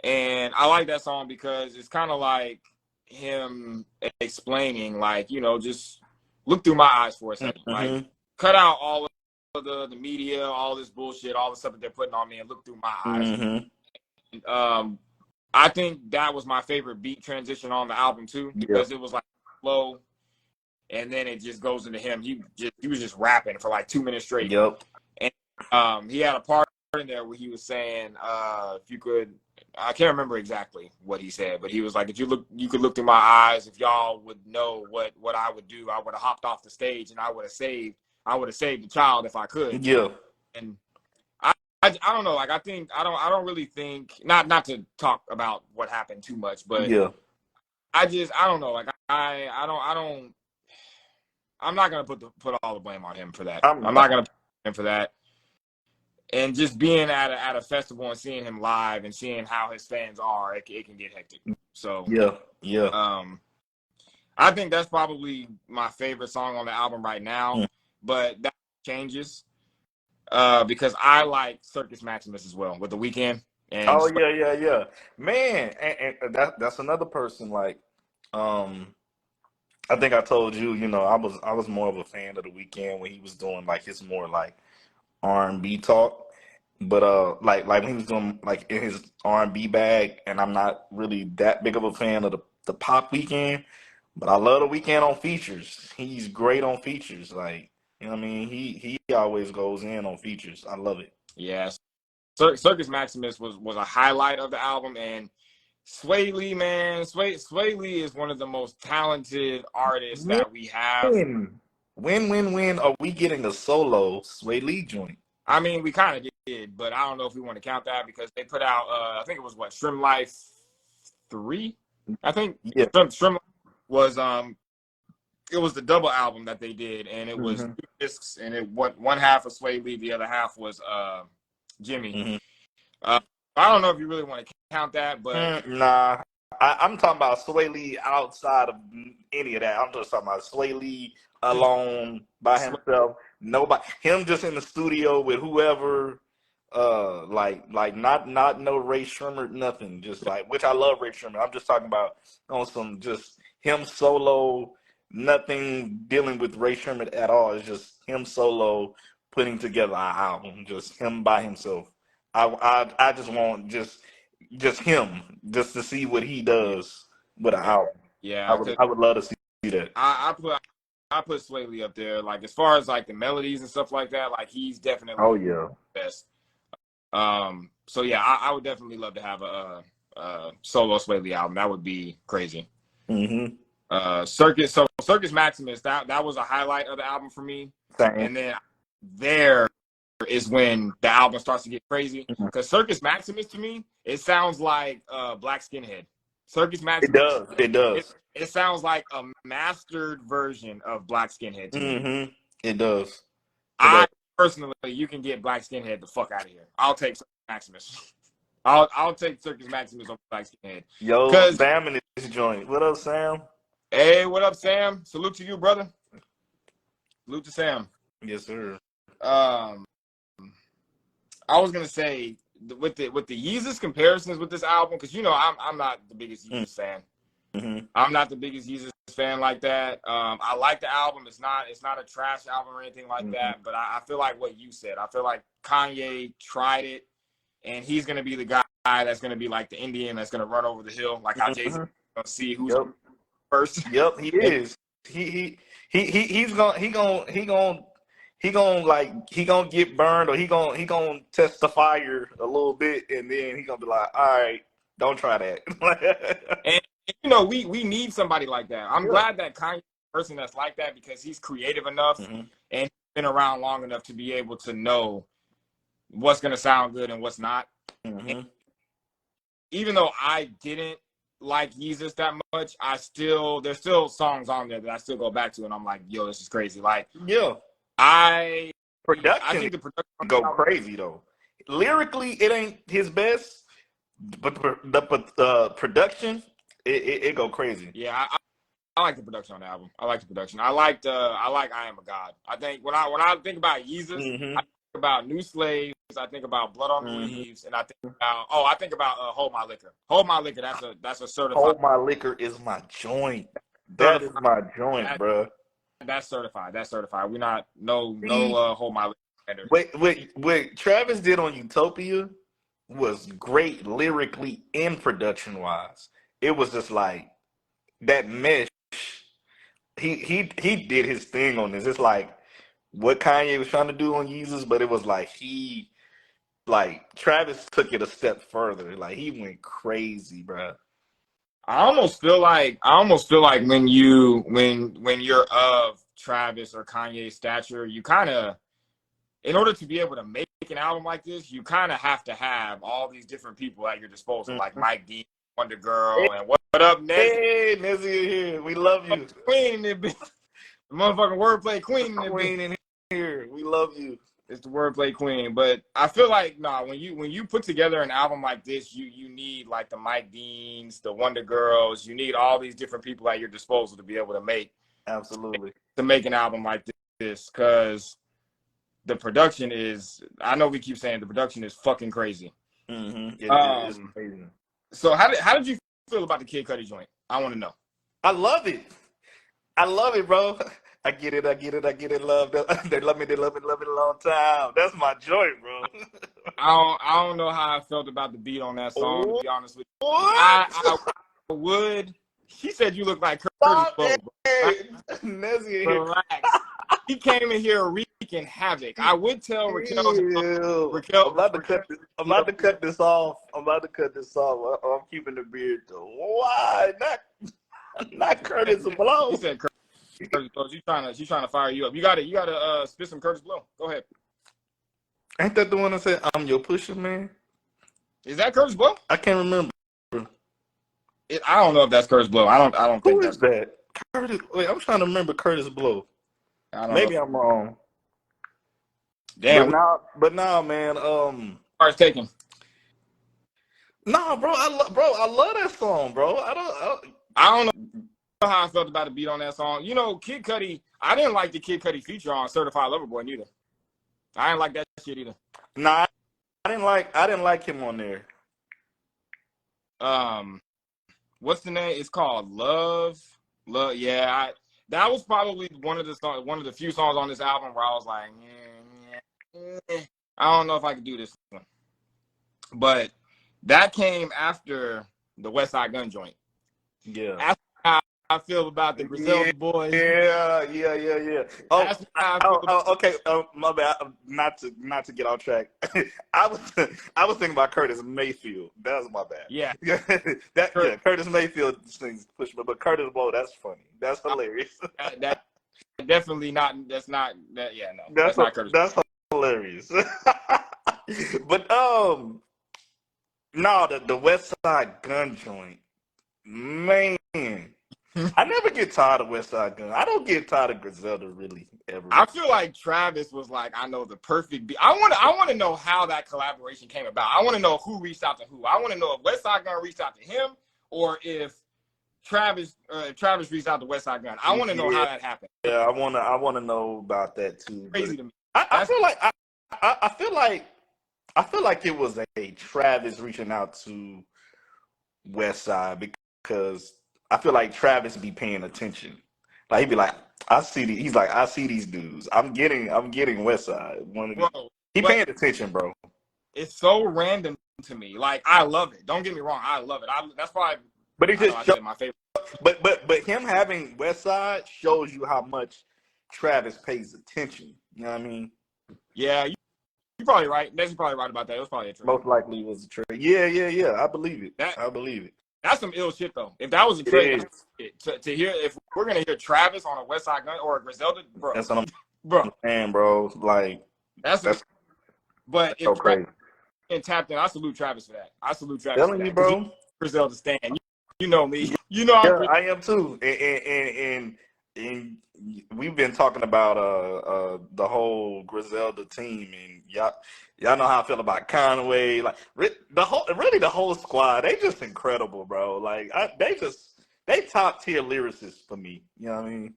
And I like that song because it's kind of like him explaining, like, you know, just look through my eyes for a second. Like, cut out all of the media, all this bullshit, all the stuff that they're putting on me, and look through my eyes. And, I think that was my favorite beat transition on the album too, because it was like slow, and then it just goes into him. He was just rapping for like 2 minutes straight. Yep. And he had a part in there where he was saying, if you could, I can't remember exactly what he said, but he was like, if you could look through my eyes, if y'all would know what I would do, I would have hopped off the stage and I would have saved the child if I could. Yeah. And I don't know, like I don't really think, not to talk about what happened too much, but I don't know, like I don't I'm not gonna put all the blame on him for that. I'm I'm not gonna put him for that. And just being at a festival and seeing him live and seeing how his fans are, it can get hectic. So yeah. I think that's probably my favorite song on the album right now. But that changes because I like Circus Maximus as well with The Weeknd. And Oh yeah, man, and that's another person. Like, I think I told you, I was more of a fan of The Weeknd when he was doing like his more like R&B talk. But like when he was doing like in his R&B bag, and I'm not really that big of a fan of the pop Weeknd, but I love The Weeknd on features. He's great on features. Like, you know what I mean? He always goes in on features. I love it. yeah, Circus Maximus was a highlight of the album, and Sway Lee, man, Sway Lee is one of the most talented artists that we have. When are we getting a solo Sway Lee joint? I mean, we kind of did, but I don't know if we want to count that because they put out, I think it was Shrimp Life 3? I think Shrimp was it was the double album that they did, and it was 2 discs, and one half of Sway Lee, the other half was Jimmy. I don't know if you really want to count that, but nah. I'm talking about Sway Lee outside of any of that. I'm just talking about Sway Lee alone by himself. Nobody, him just in the studio with whoever. Like not no Ray Sherman, nothing. Just like, which I love Ray Sherman. I'm just talking about on some just him solo, nothing dealing with Ray Sherman at all. It's just him solo putting together an album, just him by himself. I just want just him, just to see what he does with an album. Yeah, I would love to see that. I put Sway Lee up there. Like, as far as like the melodies and stuff like that, like he's definitely the best. So yeah, I would definitely love to have a solo Sway Lee album. That would be crazy. Circus Maximus, that was a highlight of the album for me. Same. And then there is when the album starts to get crazy, because Circus Maximus, to me, it sounds like Black Skinhead. Circus Maximus, it does. It sounds like a mastered version of Black Skinhead to me. It does. Personally, you can get Black Skinhead the fuck out of here. I'll take Circus Maximus. I'll take Circus Maximus over Black Skinhead. Yo, Sam in this joint. What up, Sam? Hey, what up, Sam? Salute to you, brother. Salute to Sam. Yes, sir. I was gonna say with the Yeezus comparisons with this album, because I'm not the biggest Yeezus fan. I'm not the biggest Yeezus fan like that. I like the album. It's not a trash album or anything like that. But I feel like what you said. I feel like Kanye tried it, and he's gonna be the guy that's gonna be like the Indian that's gonna run over the hill, like how Jay-Z gonna see who's first. Yep, he is. He's gonna get burned, or he gonna test the fire a little bit, and then he gonna be like, all right, don't try that. And we need somebody like that. I'm glad that Kanye is a person that's like that, because he's creative enough and been around long enough to be able to know what's gonna sound good and what's not. Even though I didn't like Yeezus that much, there's still songs on there that I still go back to, and I'm like, yo, this is crazy. Like, I think the production go crazy though. Lyrically, it ain't his best, but the production, it go crazy. Yeah, I like the production on the album. I like the production. I like I Am a God. I think when I think about Yeezus, I think about New Slaves, I think about Blood on the Leaves, and I think about Hold My Liquor. Hold My Liquor, that's a certified. Hold My Liquor is my joint. That is my joint, bro. That's certified. That's certified. We're not no Hold My Liquor. What Travis did on Utopia was great lyrically and production wise. It was just like that mesh. He did his thing on this. It's like what Kanye was trying to do on Yeezus, but it was like Travis took it a step further. Like, he went crazy, bro. I almost feel like when you're of Travis or Kanye's stature, you kind of, in order to be able to make an album like this, you kind of have to have all these different people at your disposal, like Mike D, Wonder Girl, and what up, Nezzy? Hey, Nezzy here. We love you. The motherfucking wordplay queen. Queen in here. We love you. It's the wordplay queen. But I feel like when you put together an album like this, you need like the Mike Deans, the Wonder Girls. You need all these different people at your disposal to be able to make an album like this, because the production is. I know we keep saying the production is fucking crazy. Mm-hmm. It's amazing. So how did you feel about the Kid Cudi joint? I want to know. I love it, bro. I get it. Love. They love me a long time. That's my joint, bro. I don't know how I felt about the beat on that song, to be honest with you. What? I would. He said you look like Curtis Blow, bro. Relax. He came in here wreaking havoc. I would tell Raquel. I'm about to cut this off. I'm keeping the beard though. Why not Curtis Blow? He said Curtis Blow. She's trying to fire you up. You gotta spit some Curtis Blow. Go ahead. Ain't that the one that said I'm your pusher, man? Is that Curtis Blow? I can't remember. I don't know if that's Curtis Blow. I don't think Who is that? Curtis. Wait, I'm trying to remember Curtis Blow. Maybe I'm wrong. Damn. But now, man. Car's taken. Nah, bro. I love that song, bro. I don't know how I felt about the beat on that song. You know, Kid Cudi. I didn't like the Kid Cudi feature on Certified Lover Boy neither. I didn't like that shit either. Nah, I didn't like him on there. What's the name? It's called Love. Yeah, that was probably one of the few songs on this album where I was like, I don't know if I could do this one. But that came after the West Side Gun joint. Yeah. After how I feel about the Griselda boys. Yeah. Okay. My bad. Not to get off track. I was thinking about Curtis Mayfield. That was my bad. Yeah. Curtis Mayfield things push me, but Curtis Blow, that's funny. That's hilarious. That definitely not. That's not that. Yeah, no. That's not Curtis. That's hilarious. But no, the West Side Gun joint, man. I never get tired of West Side Gun. I don't get tired of Griselda really ever. I feel like Travis was like, I know the perfect beat. I want to know how that collaboration came about. I want to know who reached out to who. I want to know if West Side Gun reached out to him or if Travis reached out to West Side Gun. I want to know how that happened. Yeah, I want to know about that too. Crazy to me. I feel like it was a Travis reaching out to West Side because I feel like Travis be paying attention. Like he'd be like, I see these dudes. I'm getting West Side. He paying attention, bro. It's so random to me. Like I love it. Don't get me wrong, I love it. That's why. But it just my favorite. But him having West Side shows you how much Travis pays attention. You know what I mean? Yeah, you're probably right. You're probably right about that. It was probably a trade. Most likely it was a trade. Yeah. I believe it. I believe it. That's some ill shit though. If that was a trade, to hear, if we're gonna hear Travis on a West Side Gun or a Griselda, bro. That's what I'm saying, bro. Like that's but so crazy. And tapped in, I salute Travis for that. I salute Travis. Telling you, bro. Griselda stand. You know me. You know I am too. And we've been talking about the whole Griselda team, and y'all know how I feel about Conway. Like the whole squad, they just incredible, bro. Like they top tier lyricists for me. You know what I mean?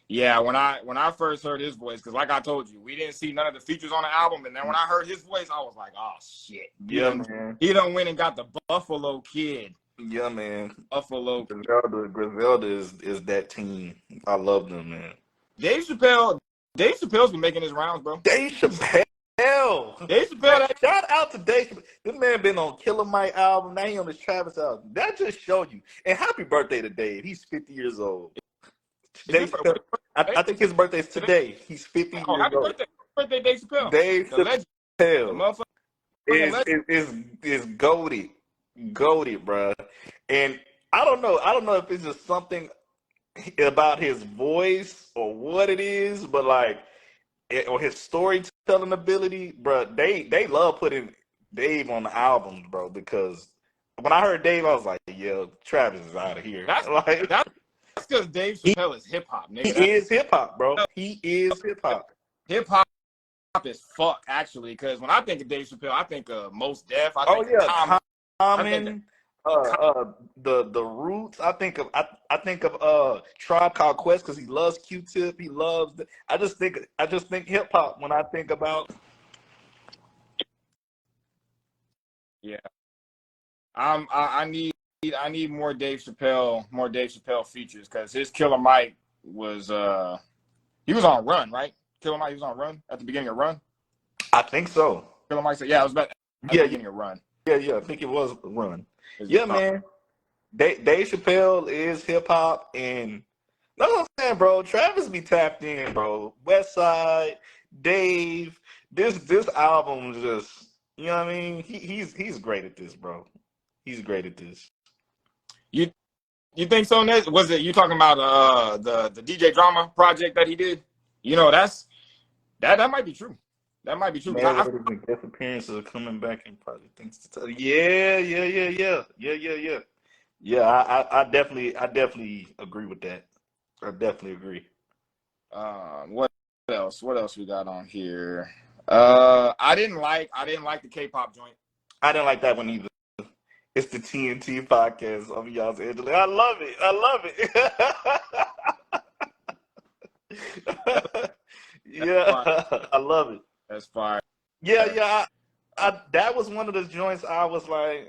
Yeah. When I first heard his voice, because like I told you, we didn't see none of the features on the album, and then when I heard his voice, I was like, oh shit. Man. He done went and got the Buffalo Kid. Yeah, man. Buffalo. Griselda is that team. I love them, man. Dave Chappelle's been making his rounds, bro. Dave Chappelle. Shout out to Dave Chappelle. This man been on Killer Mike album. Now he on the Travis album. That just showed you. And happy birthday to Dave. He's 50 years old. Dave Chappelle, I think his birthday's today. He's 50 years happy old. Birthday, Dave Chappelle. Dave Chappelle is goated, bro. And I don't know if it's just something about his voice or what it is, but or his storytelling ability, bro. They love putting Dave on the albums, bro, because when I heard Dave, I was like, yeah, Travis is out of here. That's because Dave Chappelle is hip hop, nigga. He is hip hop, bro. He is hip hop. Hip hop is fuck, actually. Because when I think of Dave Chappelle, I think of Mos Def. I think of Common. The Roots. I think of Tribe Called Quest because he loves Q-Tip. He loves. I just think hip hop when I think about. Yeah, I need more Dave Chappelle features because his Killer Mike was he was on Run, right? Killer Mike, he was on Run at the beginning of Run. I think so. Killer Mike said, yeah, it was about at the beginning of Run. Yeah, I think it was Run. Yeah, man. Dave Chappelle is hip hop, and that's what I'm saying, bro. Travis be tapped in, bro. West Side, Dave. This album just, you know what I mean? He's great at this, bro. He's great at this. You think so, Ned? Was it you talking about the DJ Drama project that he did? You know, that might be true. That might be true. Man, guest appearances are coming back and probably things to tell. Yeah. Yeah, I definitely agree with that. I definitely agree. What else? What else we got on here? I didn't like the K-pop joint. I didn't like that one either. It's the TNT podcast of y'all's Angela. I love it. Yeah, I love it. That's fire. Yeah. I that was one of the joints I was like,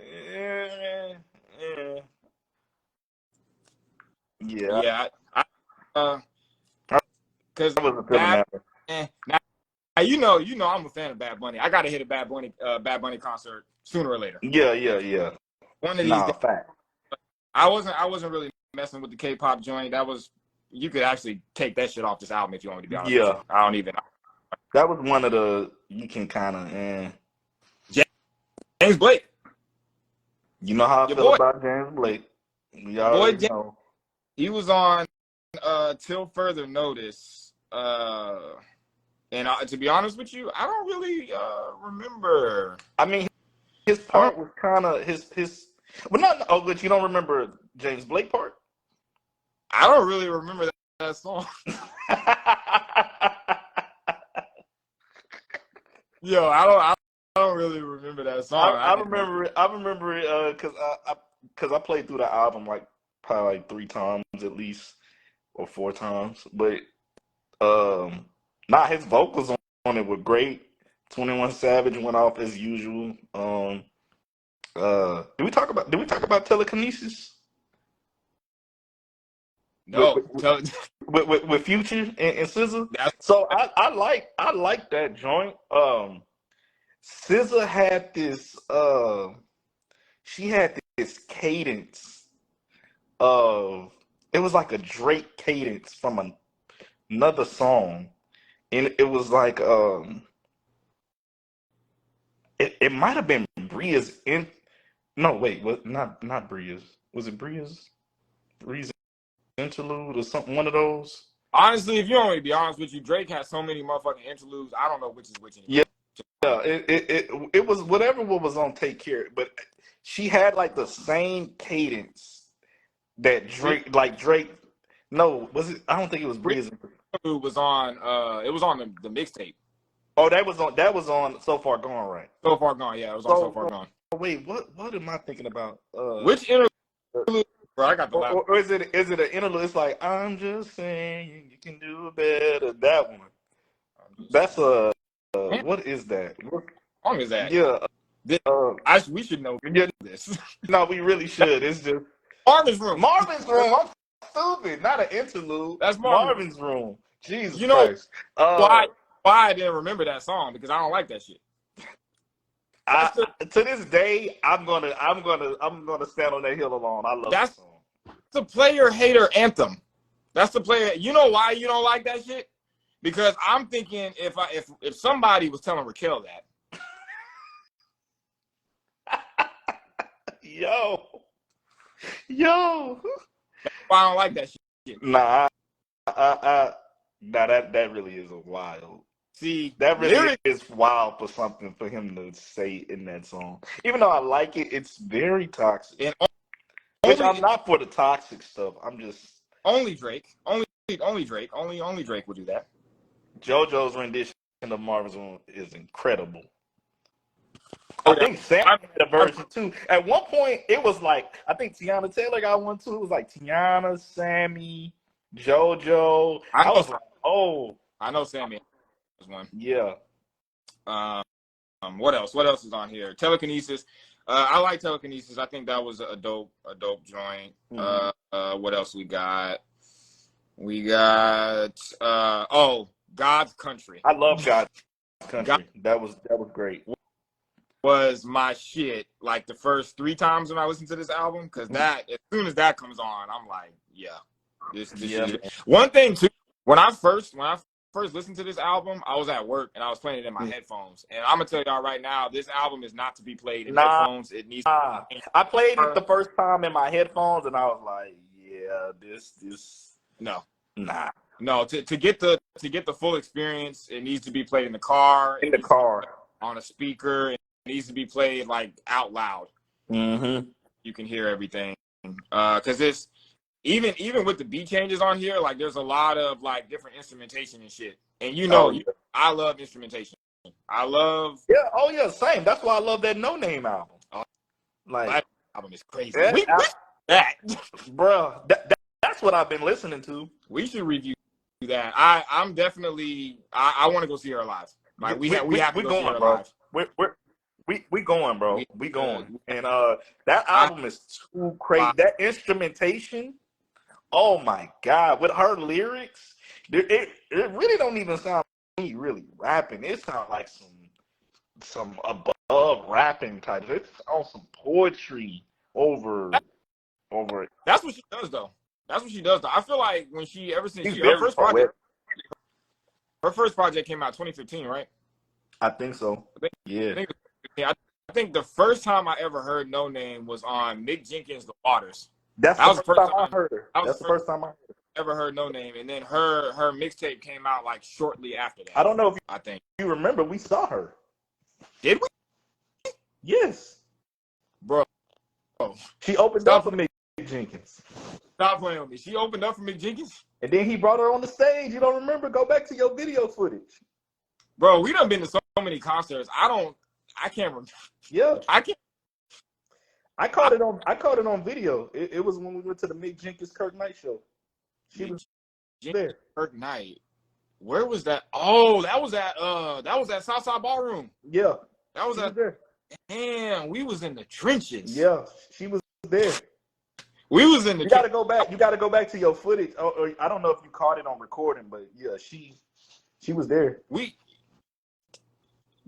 Yeah. Because I wasn't feeling that. now you know I'm a fan of Bad Bunny. I gotta hit a Bad Bunny concert sooner or later. Yeah. One of these days. Fact. I wasn't really messing with the K-pop joint. That was, you could actually take that shit off this album if you want me to be honest. Yeah. With you. I don't even. That was one of the you can kind of. James Blake. You know how I feel about James Blake. Y'all know. He was on Till Further Notice. And to be honest with you, I don't really remember. I mean, his part was kind of his. Well, not. Oh, but you don't remember James Blake part? I don't really remember that song. Yo, I don't really remember that song. I remember it because I played through the album like probably like 3 times at least or 4 times. But his vocals on it were great. 21 Savage went off as usual. Did we talk about telekinesis? No, with Future and SZA. So I like that joint. SZA had this. She had this cadence of. It was like a Drake cadence from another song, and it was like It might have been Bria's in. No, wait, not Bria's. Was it Bria's interlude or something? One of those. Honestly, if you want me to be honest with you, Drake has so many motherfucking interludes. I don't know which is which anymore. Yeah, it was whatever was on Take Care, but she had like the same cadence that Drake. No, was it? I don't think it was Bria's. It was on. It was on the mixtape. Oh, that was on So Far Gone, right? So Far Gone, yeah, it was on So Far Gone. Wait, what am I thinking about? Which interlude? Bro, I got the last. Or is it an interlude? It's like I'm just saying you can do better. That one. That's what is that? What song is that? Yeah. We should know this. No, we really should. It's just Marvin's Room. Marvin's Room. I'm stupid. Not an interlude. That's Marvin's Room. Jesus you know Christ. why I didn't remember that song? Because I don't like that shit. To this day, I'm gonna stand on that hill alone. I love that song. It's a player hater anthem. That's the player. You know why you don't like that shit? Because I'm thinking if somebody was telling Raquel that. Yo. That's why I don't like that shit. Nah, that really is a wild. See, that really is wild for him to say in that song. Even though I like it, it's very toxic. Which I'm not for the toxic stuff. I'm just only Drake, only Drake, only Drake would do that. JoJo's rendition of Marvin's Room is incredible. Oh, I think Sammy had a version too. At one point, it was like I think Tiana Taylor got one too. It was like Tiana, Sammy, JoJo. I was like, oh, I know Sammy was one. Yeah. What else? What else is on here? Telekinesis. I like Telekinesis. I think that was a dope joint. What else we got? We got God's Country. I love God's Country. That was great. Was my shit like the first 3 times when I listened to this album, because that as soon as that comes on, I'm like, yeah, this shit. One thing too, when I first listened to this album, I was at work and I was playing it in my headphones. And I'm gonna tell y'all right now, this album is not to be played in headphones. It needs. I played it the first time in my headphones, and I was like, yeah, this no. No, to get the full experience, it needs to be played in the car. On a speaker. It needs to be played like out loud. Mm-hmm. You can hear everything. Because it's even with the beat changes on here, like there's a lot of like different instrumentation and shit. And I love instrumentation. I love same. That's why I love that No Name album. Like that album is crazy. Bro, that's what I've been listening to. We should review that. I'm definitely I want to go see her live. Like we have to go see her live. We going, bro. We going. And that album is too crazy. That instrumentation, oh my God. With her lyrics, it really don't even sound like me really rapping. It sounds like some above rapping type. It's on some poetry over it. That's what she does though. I feel like when her first project came out 2015, right? I think so. I think the first time I ever heard No Name was on Mick Jenkins' The Waters. That's the first time I heard her. That's the first time I ever heard No Name, and then her mixtape came out like shortly after that. I don't know if I think you remember we saw her. Did we? Yes, bro. She opened up for Mick Jenkins. Stop playing with me. She opened up for Mick Jenkins, and then he brought her on the stage. You don't remember? Go back to your video footage. Bro, we done been to so many concerts. I can't remember. Yeah, I can't. I caught it on video. It was when we went to the Mick Jenkins Kirk Knight show. She was there. Kirk Knight. Where was that? Oh, that was at Southside Ballroom. Yeah, that was there. Damn, we was in the trenches. Yeah, she was there. We was in the. You got to go back. You got to go back to your footage. Or I don't know if you caught it on recording, but yeah, she was there.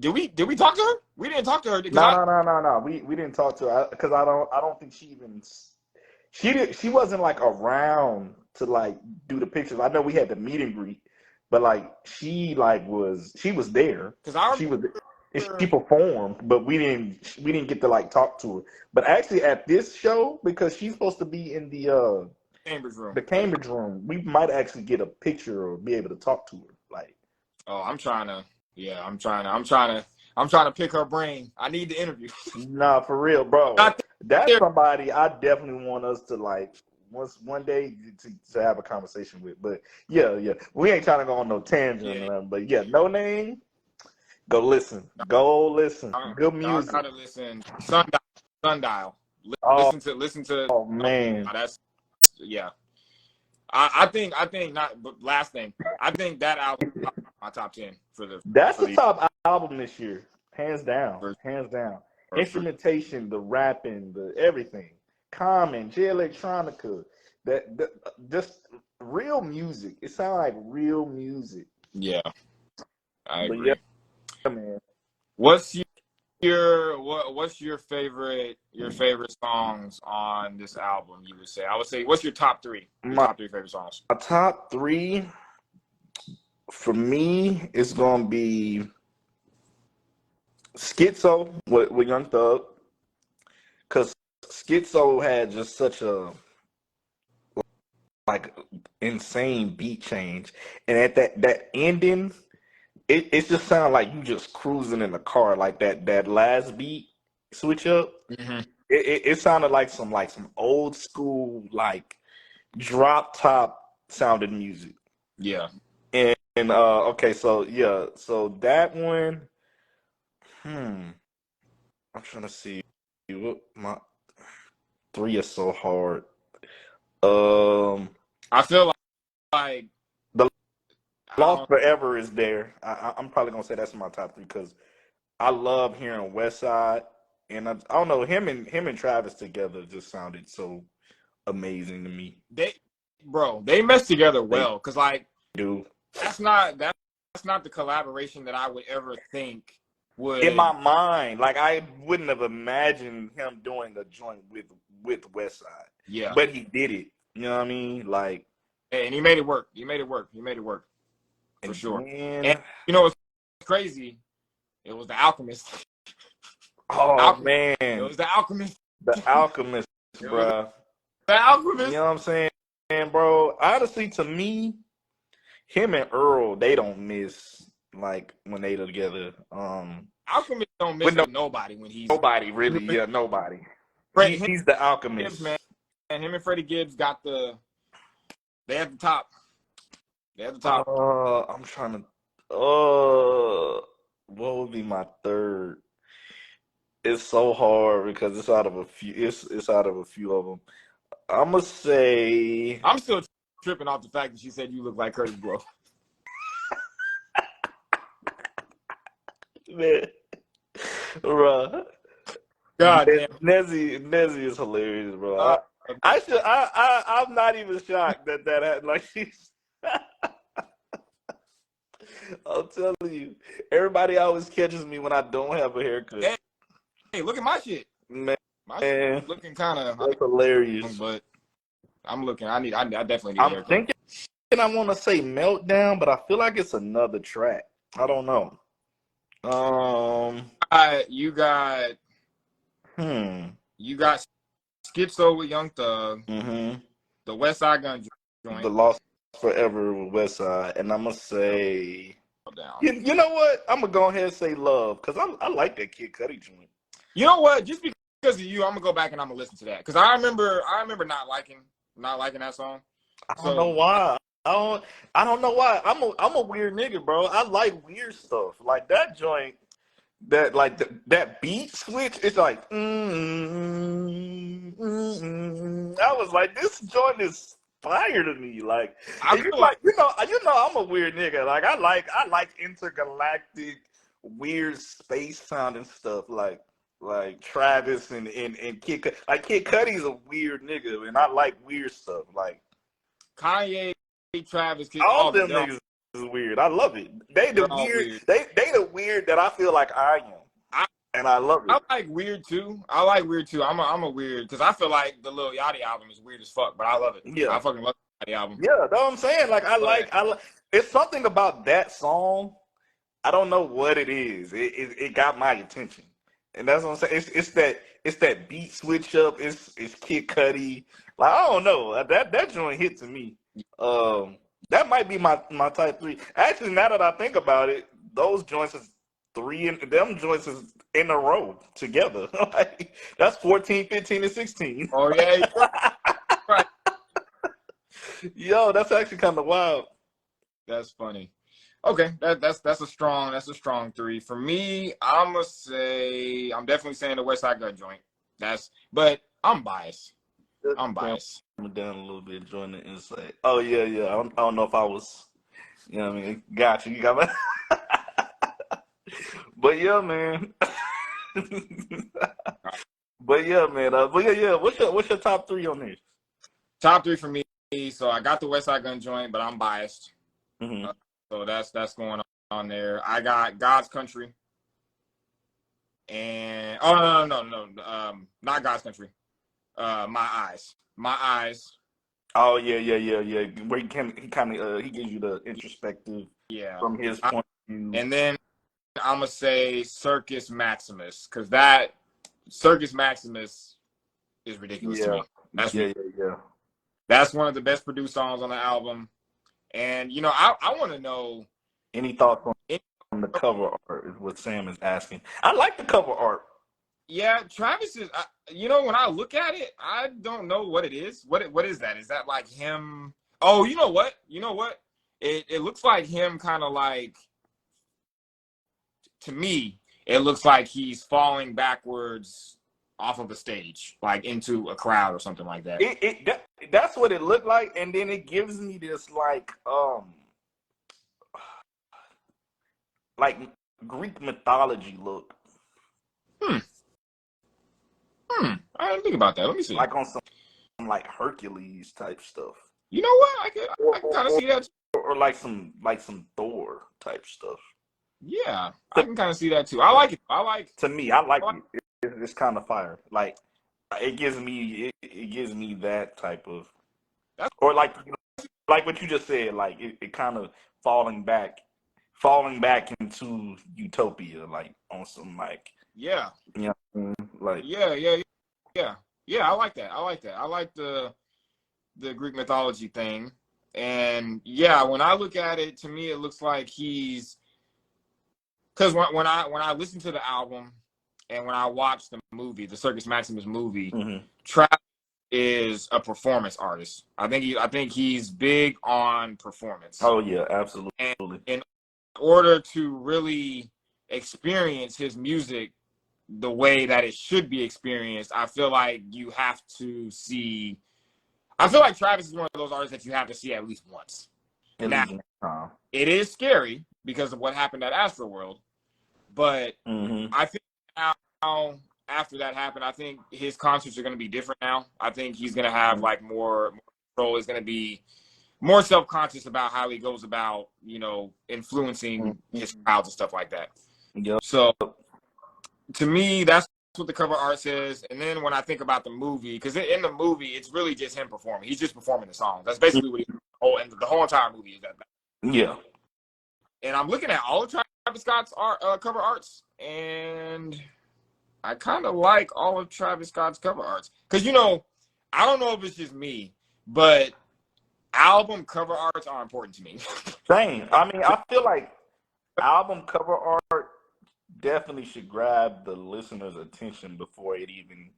Did we talk to her? We didn't talk to her. No. We didn't talk to her because I don't think she wasn't like around to like do the pictures. I know we had the meet and greet, but like she was there because she performed, but we didn't get to like talk to her. But actually at this show, because she's supposed to be in the Cambridge room, we might actually get a picture or be able to talk to her. Like, I'm trying to pick her brain. I need the interview. Nah, for real, bro. That's somebody I definitely want us to like one day to have a conversation with. But yeah, we ain't trying to go on no tangent or nothing. But yeah, No Name. Go listen. Good music. I gotta listen. Sundial. Listen to. Oh man, that's yeah. I think not. But last thing, I think that album is my top 10 for the. That's the top album this year, hands down. Instrumentation, the rapping, the everything. Common, J Electronica, that just real music. It sounds like real music. Yeah, I agree. Yeah, man. What's your favorite songs on this album? You would say. I would say, what's your top 3? Top 3 favorite songs. My top 3 for me is gonna be Schizo with Young Thug, because Schizo had just such a like insane beat change, and at that ending, it just sounded like you just cruising in the car. Like that last beat switch up, mm-hmm. it sounded like some old school like drop top sounded music. Yeah. And okay, so yeah, so that one. I'm trying to see what my three is so hard. I feel like The I Lost don't, Forever is there. I'm probably gonna say that's in my top three because I love hearing West Side, and I don't know him and Travis together just sounded so amazing to me. they mess together They well because like do. that's not the collaboration that I would ever think In my would. mind, like I wouldn't have imagined him doing a joint with West Side, Yeah, but he did it. You know what I mean? Like, and he made it work. He made it work for and sure. And then, you know what's crazy? It was the Alchemist. oh Alchemist. It man, was the Alchemist. The Alchemist, It was bruh. the You Alchemist. know what I'm saying, bro? Honestly, to me, him and Earl, they don't miss like when they together. Alchemist don't miss With with nobody when he's nobody really, yeah, nobody. him He's the and Gibbs, Alchemist. man. And him and Freddie Gibbs got they at the top. They at the top. I'm trying to. What would be my third? It's so hard because it's out of a few. It's out of a few of them. I'm gonna say. I'm still tripping off the fact that she said you look like Curtis Blow. Man, bruh. God damn. Nezzy is hilarious, bro. I'm not even shocked that happened. Like she's. I'm telling you, everybody always catches me when I don't have a haircut. Hey, look at my shit. Man, My shit looking kind of. that's hilarious. But I'm looking. I definitely need a I'm haircut. thinking I want to say Meltdown, but I feel like it's another track. I don't know. You got Schizo with Young Thug. Mm-hmm. The West Side Gun joint. The Lost Forever with West Side, and I'm gonna say. Down. You know what? I'm gonna go ahead and say Love because I like that Kid Cudi joint. You know what? Just because of you, I'm gonna go back and I'm gonna listen to that because I remember not liking that song. I don't know why. I don't know why. I'm a weird nigga, bro. I like weird stuff. Like that joint, that beat switch. It's like, I was like, this joint is fire to me. Like, I'm a weird nigga. Like, I like intergalactic, weird space sounding stuff. Like Travis and Kid Cudi. Like Kid Cudi's a weird nigga, and I like weird stuff. Like Kanye, Travis, all them niggas is weird. I love it. They the weird. They the weird that I feel like I am, and I love it. I like weird too. I'm a weird because I feel like the Lil Yachty album is weird as fuck, but I love it. Yeah, I fucking love the Yachty album. Yeah, that's what I'm saying. Like I like. It's something about that song. I don't know what it is. It got my attention, and that's what I'm saying. It's that beat switch up. It's Kid Cudi. Like I don't know. That joint hit to me. That might be my type three. Actually, now that I think about it, those joints is them joints is in a row together. Like, that's 14, 15, and 16. Oh yeah, right. Yo, that's actually kind of wild. That's funny. Okay, that's a strong three. For me, I'm definitely saying the West Side Gun joint. But I'm biased. I'm down a little bit, join the insight. Oh yeah. I don't know if I was, you know what I mean. Got you. You got me. But yeah, man. But yeah, man. What's your top three on this? Top three for me. So I got the West Side Gun joint, but I'm biased. Mm-hmm. So that's going on there. I got God's Country. And no, not God's Country. My Eyes. Oh yeah. Where he gives you the introspective. Yeah. From his point of view. And then I'm gonna say Circus Maximus because that Circus Maximus is ridiculous to me. That's yeah. That's one of the best produced songs on the album. And I want to know any thoughts on the cover art is what Sam is asking. I like the cover art. Yeah, Travis is. You know, when I look at it, I don't know what it is. What is that? Is that like him? Oh, you know what? You know what? It looks like him, kind of like, to me. It looks like he's falling backwards off of a stage, like into a crowd or something like that. That's what it looked like, and then it gives me this like Greek mythology look. I didn't think about that. Let me see. Like on some like Hercules type stuff. You know what? I can kind of see that. Or like some Thor type stuff. Yeah, I can kind of see that too. I like it. To me, I like it. It's kind of fire. Like it gives me that type of, or like what you just said. Like it kind of falling back into Utopia, like on some like, yeah, you know, like yeah. I like that. I like the Greek mythology thing, and yeah, when I look at it, to me, it looks like he's, because when I listen to the album and when I watch the movie, the Circus Maximus movie, Travis is a performance artist. I think he's big on performance. Oh yeah, absolutely. And in order to really experience his music the way that it should be experienced, I feel like you have to see. I feel like Travis is one of those artists that you have to see at least once. Now, it is scary because of what happened at Astroworld, but I think now, after that happened, I think his concerts are going to be different now. I think he's going to have like more control. He's going to be more self-conscious about how he goes about, influencing his crowds and stuff like that. Yep. So to me, that's what the cover art says. And then when I think about the movie, because in the movie, it's really just him performing. He's just performing the songs. That's basically what the whole entire movie is that. Yeah. And I'm looking at all of Travis Scott's cover arts, and I kind of like all of Travis Scott's cover arts. Because, I don't know if it's just me, but album cover arts are important to me. Same. I mean, I feel like album cover art definitely should grab the listener's attention before it even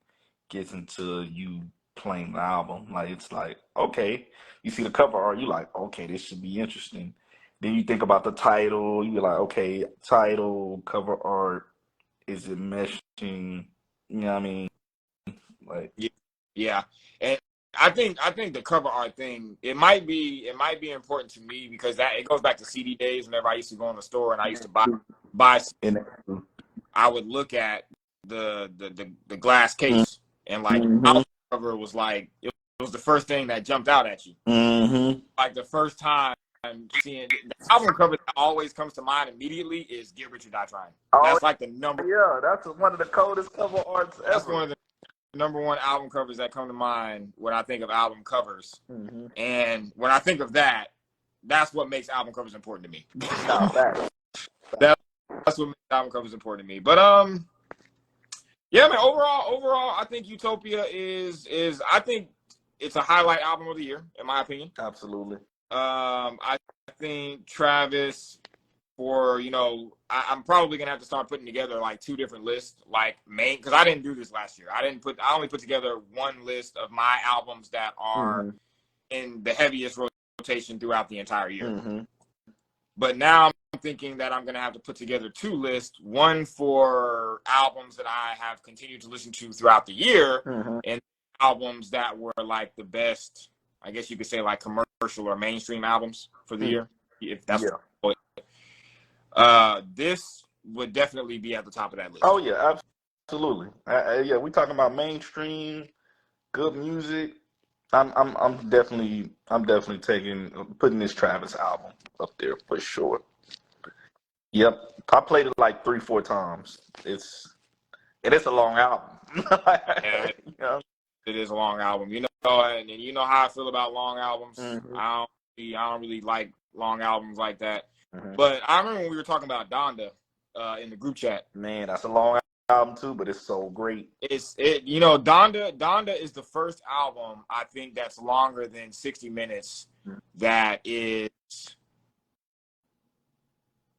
gets into you playing the album. Like, it's like, okay, you see the cover art, you like, okay, this should be interesting. Then you think about the title, you're like, okay, title, cover art, is it meshing? You know what I mean? Like, yeah. And I think the cover art thing, it might be important to me because that it goes back to CD days. Whenever I used to go in the store and I used to buy I would look at the glass case and like album cover was like, it was the first thing that jumped out at you. Like the first time seeing the album cover that always comes to mind immediately is Get Rich or Die Trying. That's like the number. Yeah, that's one of the coldest cover arts ever. That's one of the number one album covers that come to mind when I think of album covers. And when I think of that, that's what makes album covers important to me. That's what makes album covers important to me. But yeah, man. Overall, I think Utopia is I think it's a highlight album of the year, in my opinion. Absolutely. I think Travis, for I'm probably gonna have to start putting together like two different lists, like main, because I didn't do this last year. I only put together one list of my albums that are in the heaviest rotation throughout the entire year. But now I'm thinking that I'm gonna have to put together two lists, one for albums that I have continued to listen to throughout the year, and albums that were like the best, I guess you could say, like commercial or mainstream albums for the year, if that's this would definitely be at the top of that list. Oh yeah, absolutely. Yeah, we talking about mainstream, good music. I'm definitely putting this Travis album up there for sure. Yep, I played it like 3-4 times. It's a long album. Yeah, it is a long album. And you know how I feel about long albums. I don't really like long albums like that. But I remember when we were talking about Donda in the group chat. Man, that's a long album too, but it's so great. Donda is the first album I think that's longer than 60 minutes. That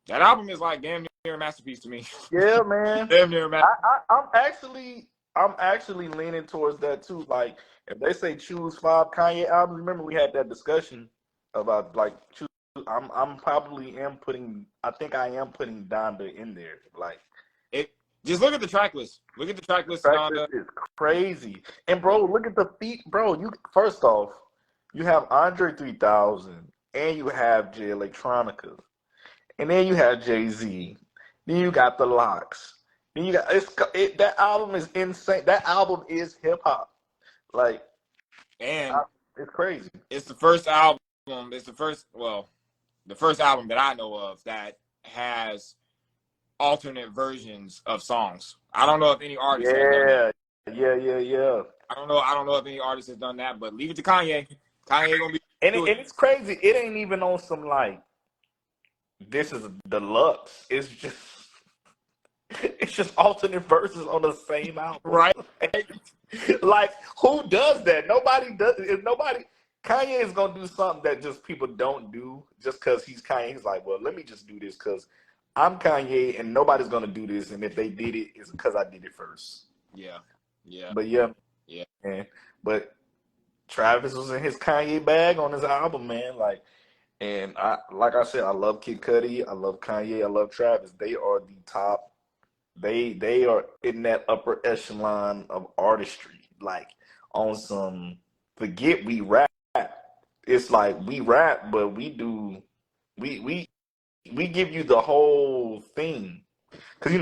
album is like damn near a masterpiece to me. Yeah, man. Damn near a masterpiece. I'm actually leaning towards that too. Like, if they say choose 5 Kanye albums, remember we had that discussion about like choose. I'm probably am putting. I think I am putting Donda in there. Like, Just look at the track list. Look at the track list. track list is crazy. And bro, look at the feet, bro. You first off, you have Andre 3000, and you have Jay Electronica, and then you have Jay-Z. Then you got the Locks. Then you got that album is insane. That album is hip hop. Like, And it's crazy. it's the first album. It's the first album that I know of that has alternate versions of songs. I don't know if any artist has done that. Yeah. I don't know if any artist has done that, but leave it to Kanye. Kanye gonna be And it's crazy. It ain't even on some like this is deluxe. It's just alternate verses on the same album. right. Like, who does that? Nobody does. If nobody, Kanye is gonna do something that just people don't do just because he's Kanye. He's like, well, let me just do this because I'm Kanye and nobody's gonna do this. And if they did it, it's because I did it first. Yeah. But yeah. Man. But Travis was in his Kanye bag on his album, man. Like I said, I love Kid Cudi, I love Kanye, I love Travis. They are the top. They are in that upper echelon of artistry. Like, on some forget we rap. It's like we rap, but we give you the whole thing. Cause we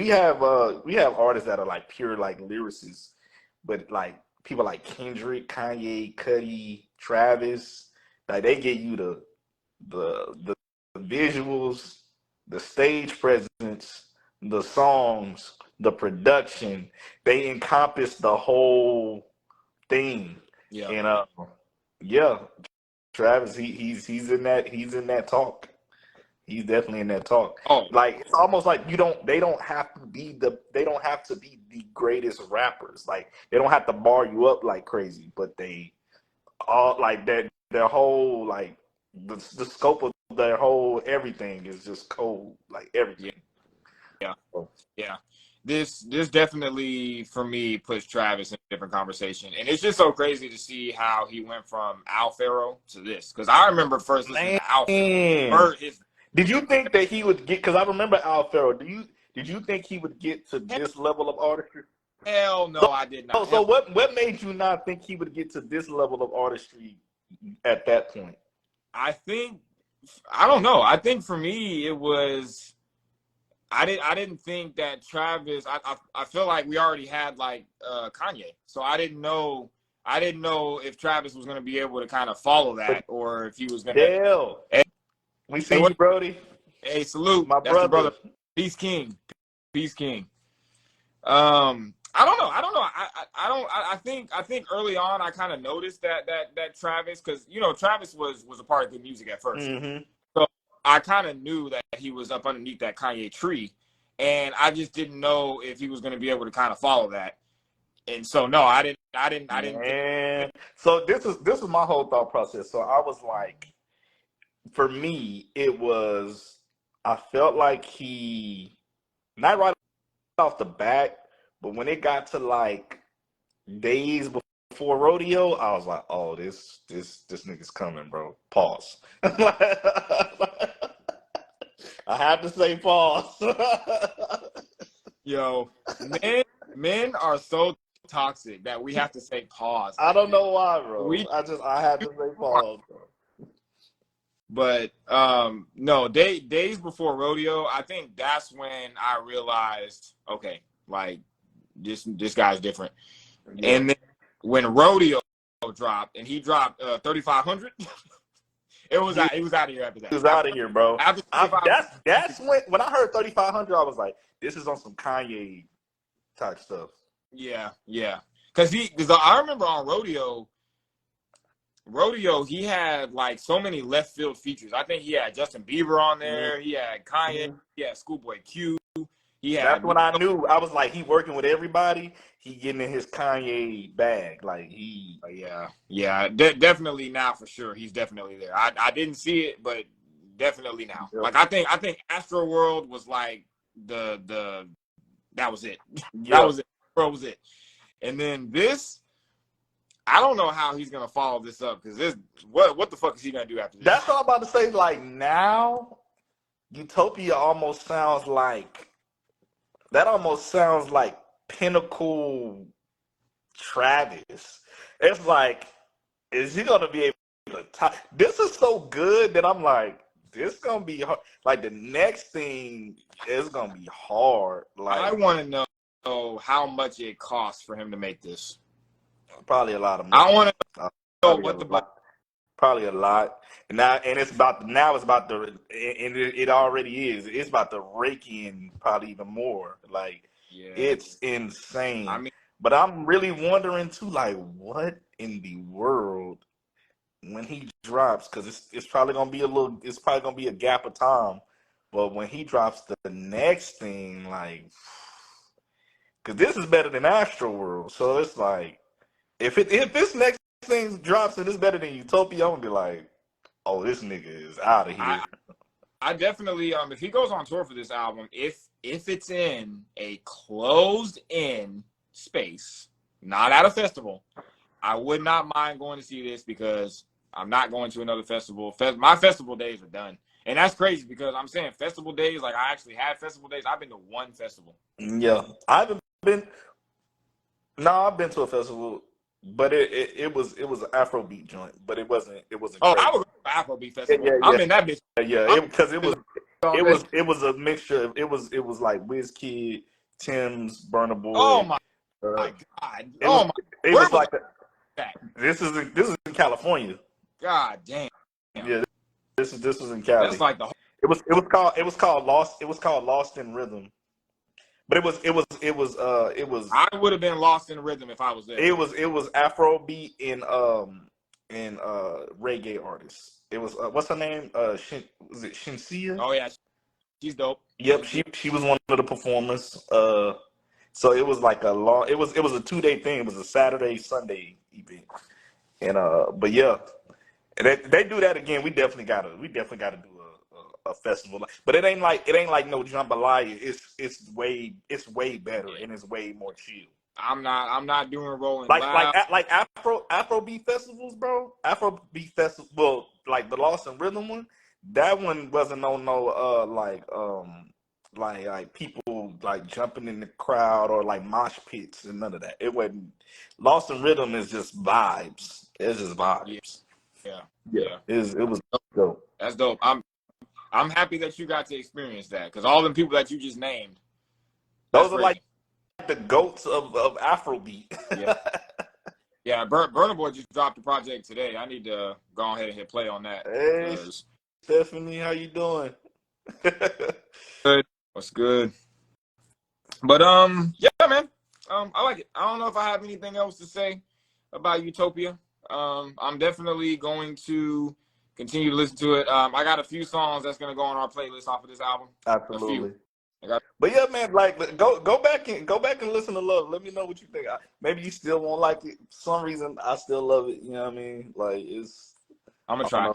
have artists that are like pure like lyricists, but like people like Kendrick, Kanye, Cudi, Travis, like they get you the visuals, the stage presence, the songs, the production. They encompass the whole thing. Yeah. And Travis, he's in that talk. He's definitely in that talk. Oh, like it's almost like they don't have to be the greatest rappers. Like, they don't have to bar you up like crazy, but they all like their whole like the scope of their whole everything is just cold. Like everything. Yeah. This definitely for me puts Travis in a different conversation, and it's just so crazy to see how he went from Al Pharaoh to this. Because I remember first listening to Al Pharaoh. Did you think that he would get? Because I remember Al Pharaoh. Did you think he would get to this level of artistry? Hell no, I did not. So what made you not think he would get to this level of artistry at that point? I don't know. I think for me it was. I didn't think that Travis. I feel like we already had like Kanye, so I didn't know if Travis was going to be able to kind of follow that, or if he was going to. Hell, we see you, Brody. Hey, salute, my brother. Peace King. I don't know. I think early on I kind of noticed that Travis, because Travis was a part of good music at first. Mm-hmm. I kind of knew that he was up underneath that Kanye tree, and I just didn't know if he was going to be able to kind of follow that. And so, no, I didn't. Man. So this is my whole thought process. So I was like, for me, I felt like he, not right off the bat, but when it got to like days before Rodeo, I was like, oh, this nigga's coming, bro. Pause. I have to say pause. Yo, men are so toxic that we have to say pause. I don't know why, bro. I have to say pause, bro. But no, days before Rodeo, I think that's when I realized, okay, like this guy's different. Yeah. And then when Rodeo dropped, and he dropped 3,500. He was out of here after that. He was out of here, bro. That's when I heard 3,500, I was like, this is on some Kanye type stuff. Yeah. Because I remember on Rodeo, he had like so many left field features. I think he had Justin Bieber on there. He had Kanye. He had Schoolboy Q. That's when I knew. I was like, he working with everybody. He getting in his Kanye bag. Like definitely now for sure. He's definitely there. I didn't see it, but definitely now. Yep. Like I think Astro World was like the that was it. Yep. That was it. World was it. And then this, I don't know how he's gonna follow this up because this what the fuck is he gonna do after this? That's what I'm about to say. Like now, Utopia almost sounds like pinnacle Travis. It's like, is he gonna be able to top? This is so good that I'm like, this gonna be hard. Like the next thing is gonna be hard. Like I want to know how much it costs for him to make this. probably a lot of money. I want to know what the budget. Probably a lot. And it's about to, and it already is. It's about to rake in probably even more. Like it's insane. I mean, but I'm really wondering too, like, what in the world when he drops? Because it's probably gonna be a gap of time. But when he drops the next thing, like, because this is better than Astro World, so it's like, if this next thing drops and it's better than Utopia, I'm gonna be like, oh, this nigga is out of here. I definitely if he goes on tour for this album, if it's in a closed in space, not at a festival, I would not mind going to see this because I'm not going to another festival. My festival days are done. And that's crazy because I'm saying festival days, like I actually had festival days. I've been to one festival. Yeah. I've been to a festival, but it was an Afrobeat joint, but it wasn't Oh, crazy. I would go to Afrobeat festival. Yeah. I'm in that bitch. Yeah, because it was a mixture. It was like WizKid, Tim's, Burna Boy. Oh my God! It was like that. This is in California. God damn. Yeah, this was in Cali. That's like the whole. It was called Lost in Rhythm. But it was I would have been lost in rhythm if I was there. It was Afrobeat and reggae artists. It was what's her name? Was it Shinsia? Oh yeah, she's dope. Yep, she was one of the performers. So it was like it was a 2-day thing. It was a Saturday Sunday event, and but yeah, they do that again. We definitely gotta do a festival, but it ain't like no jambalaya. It's way better and it's way more chill. I'm not doing Rolling like Loud. like Afrobeat festivals, bro. Afrobeat festival, like the Lost in Rhythm one. That one wasn't on no like people like jumping in the crowd or like mosh pits and none of that. It wasn't. Lost in Rhythm is just vibes. It's just vibes. Yeah. It was dope. That's dope. I'm happy that you got to experience that because all the people that you just named, those are like the goats of Afrobeat. Yeah. Burna Boy just dropped a project today. I need to go ahead and hit play on that. Hey, Stephanie, how you doing? Good. What's good? But yeah, man. I like it. I don't know if I have anything else to say about Utopia. I'm definitely going to continue to listen to it. I got a few songs that's gonna go on our playlist off of this album. Absolutely. But yeah, man, like go back and listen to Love. Let me know what you think. Maybe you still won't like it. For some reason, I still love it. You know what I mean? Like I'm gonna try.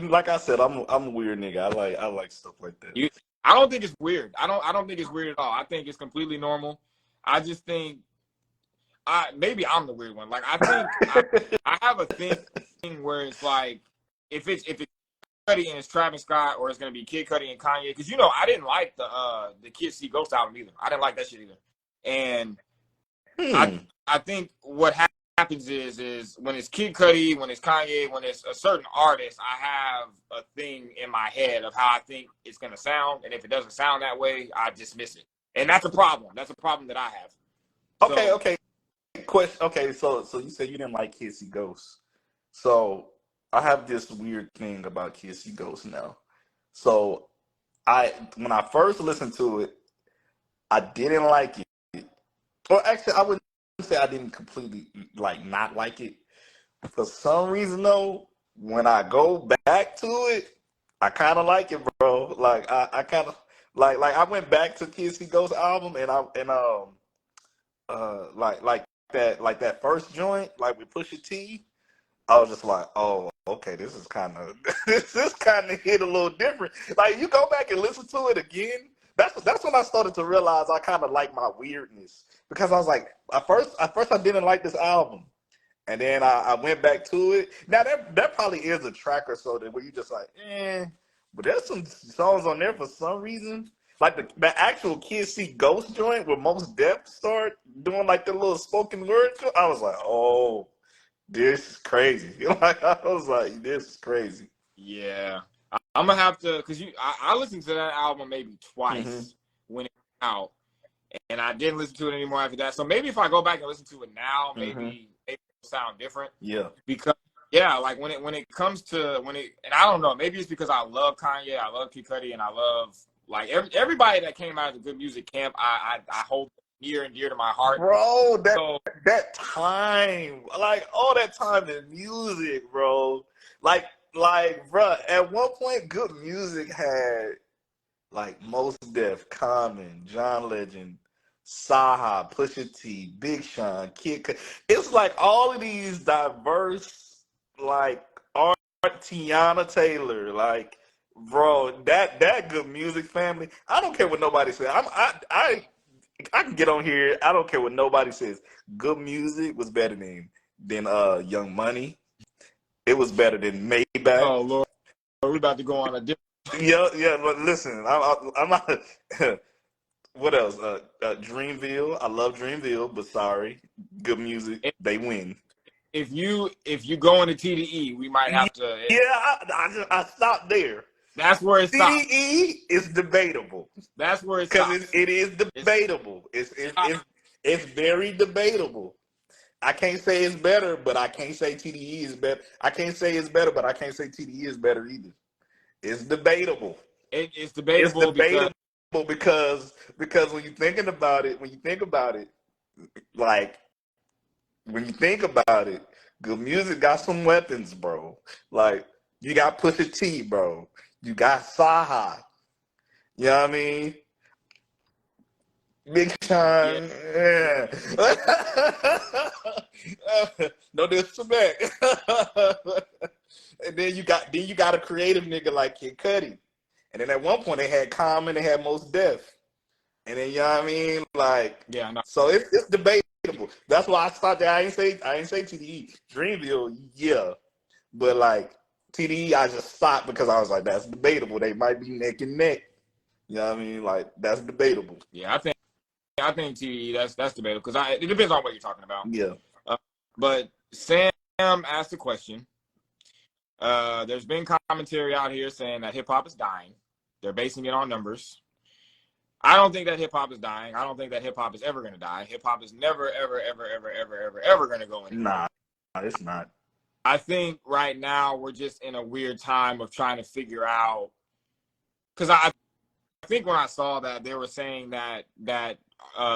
Like I said, I'm a weird nigga. I like stuff like that. I don't think it's weird. I don't think it's weird at all. I think it's completely normal. I just think maybe I'm the weird one. Like I think I have a thing where it's like if it's Cudi and it's Travis Scott or it's gonna be Kid Cudi and Kanye, because I didn't like the Kids See Ghost album either. I didn't like that shit either. And I think what happens is when it's Kid Cudi, when it's Kanye, when it's a certain artist, I have a thing in my head of how I think it's gonna sound, and if it doesn't sound that way, I dismiss it, and that's a problem. That's a problem that I have. Okay. Question. Okay, so you said you didn't like Kids See Ghosts. So I have this weird thing about Kids See Ghosts now. So when I first listened to it, I didn't like it. Or actually, I wouldn't say I didn't completely not like it. For some reason though, when I go back to it, I kind of like it, bro. Like I kind of like I went back to Kids See Ghosts album and like that first joint, like with Pusha T, I was just like, oh okay, this is kind of hit a little different. Like you go back and listen to it again. That's when I started to realize I kind of like my weirdness, because I was like, at first I didn't like this album, and then I went back to it. Now that probably is a track or so that where you just like, but there's some songs on there for some reason. Like the actual Kids See Ghost joint where Most Def start doing like the little spoken word. I was like, oh, this is crazy. Like I was like, this is crazy. Yeah, I'm gonna have to, because I listened to that album maybe twice when it came out, and I didn't listen to it anymore after that. So maybe if I go back and listen to it now, maybe it'll sound different. Yeah, because like when it comes to and I don't know, maybe it's because I love Kanye, I love Kid Cudi, and I love like everybody that came out of the good music camp. I hold near and dear to my heart, bro. That time, like all that time in music, bro. Like, bro. At one point, good music had like Mos Def, Common, John Legend, Saha, Pusha T, Big Sean, Kid Cudi. It's like all of these diverse, like Tiana Taylor, like, bro, that good music family. I don't care what nobody says. I can get on here. I don't care what nobody says. Good music was better than Young Money. It was better than Maybach. Oh Lord, we're about to go on a different. Yeah. But listen, I'm not. What else? Dreamville. I love Dreamville, but sorry, good music. They win. If you go into TDE, we might have to. Yeah, I stopped there. That's where it stops. TDE is debatable. That's where it stops. Because it is debatable. It's very debatable. I can't say it's better, but I can't say TDE is better. I can't say it's better, but I can't say TDE is better either. It's debatable. It's debatable. It's debatable because when you think about it, like when you think about it, good music got some weapons, bro. Like you got Pusha T, bro. You got Saha. You know what I mean? Big Sean, yeah. No disrespect. And then you got a creative nigga like Kid Cudi. And then at one point they had Common, they had Most Def. And then you know what I mean? Like, yeah, no. So it's debatable. That's why I stopped there. I ain't say TDE. Dreamville, yeah. But like TDE, I just stopped because I was like, that's debatable. They might be neck and neck. You know what I mean? Like that's debatable. Yeah, I think TDE that's debatable because it depends on what you're talking about. Yeah. But Sam asked a question. There's been commentary out here saying that hip hop is dying. They're basing it on numbers. I don't think that hip hop is dying. I don't think that hip hop is ever going to die. Hip hop is never, ever, ever, ever, ever, ever, ever going to go anywhere. Nah, it's not. I think right now we're just in a weird time of trying to figure out, because I think when I saw that they were saying that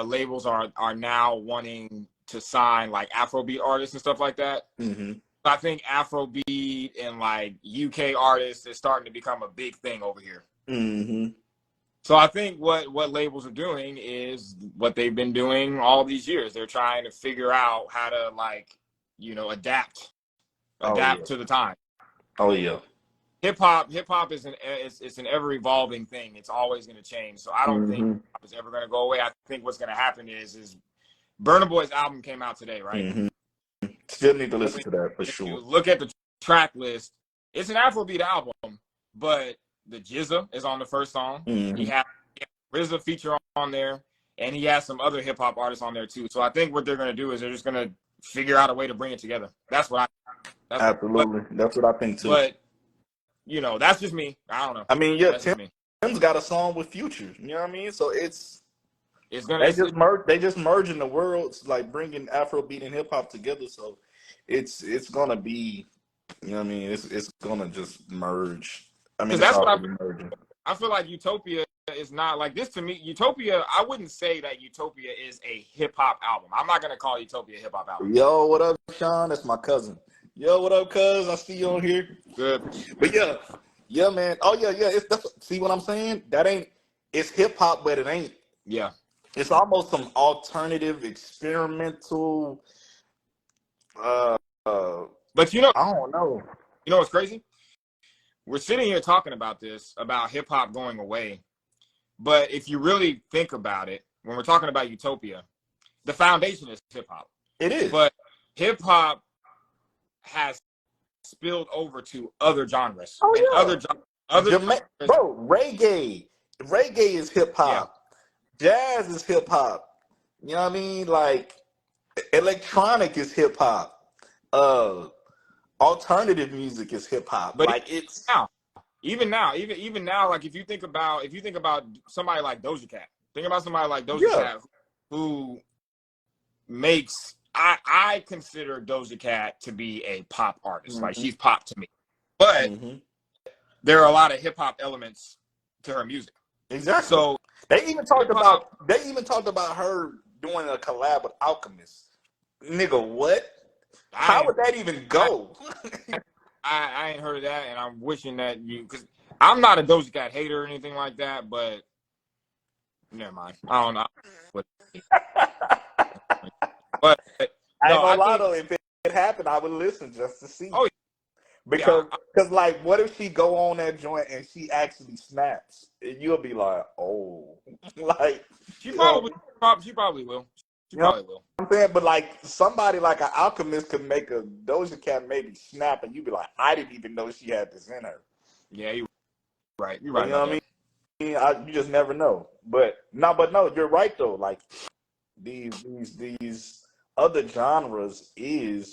labels are now wanting to sign like Afrobeat artists and stuff like that. Mm-hmm. I think Afrobeat and like UK artists is starting to become a big thing over here. Mm-hmm. So I think what labels are doing is what they've been doing all these years. They're trying to figure out how to adapt to the time. Oh yeah. Hip hop is an ever evolving thing. It's always going to change. So I don't think hip hop is ever going to go away. I think what's going to happen is Burna Boy's album came out today, right? Mm-hmm. Still need to listen to that for sure. You look at the track list. It's an Afrobeat album, but the Jizza is on the first song. Mm-hmm. He has RZA feature on there, and he has some other hip hop artists on there too. So I think what they're going to do is they're just going to figure out a way to bring it together. That's what Absolutely. That's what I think too. But that's just me. I don't know. I mean, yeah, Tim's got a song with Future. You know what I mean? So they just merging the worlds, like bringing Afrobeat and hip hop together. So it's gonna be, you know what I mean? It's gonna just merge. I mean, that's what I feel like UTOPIA is not like this to me. UTOPIA, I wouldn't say that UTOPIA is a hip hop album. I'm not gonna call UTOPIA a hip hop album. Yo, what up, Sean? That's my cousin. Yo, what up, cuz? I see you on here. Good. But yeah, man. Oh yeah. See what I'm saying? It's hip hop, but it ain't. Yeah. It's almost some alternative, experimental. But I don't know. You know what's crazy? We're sitting here talking about this, about hip hop going away. But if you really think about it, when we're talking about Utopia, the foundation is hip hop. It is. But hip hop has spilled over to other genres. Oh, and yeah. other genres. Bro, reggae. Reggae is hip hop. Yeah. Jazz is hip hop. You know what I mean? Like, electronic is hip hop. Alternative music is hip hop. But like it's even now, like if you think about somebody like Doja Cat, Cat who makes I consider Doja Cat to be a pop artist. Like she's pop to me. But there are a lot of hip hop elements to her music. Exactly. So they even talked about her doing a collab with Alchemist. Nigga, what? How would that even go? I ain't heard of that, and I'm wishing that because I'm not a Doja Cat hater or anything like that, but never mind. I don't know. But I ain't gonna lie though, if it happened, I would listen just to see. Oh, because like, what if she go on that joint and she actually snaps? And you'll be like, oh, like she probably will. She probably will. I'm saying, but like somebody like an Alchemist could make a Doja Cat maybe snap, and you'd be like, I didn't even know she had this in her. Yeah, you're right. You're right. You know what I mean? You just never know. But no, you're right though. Like these other genres they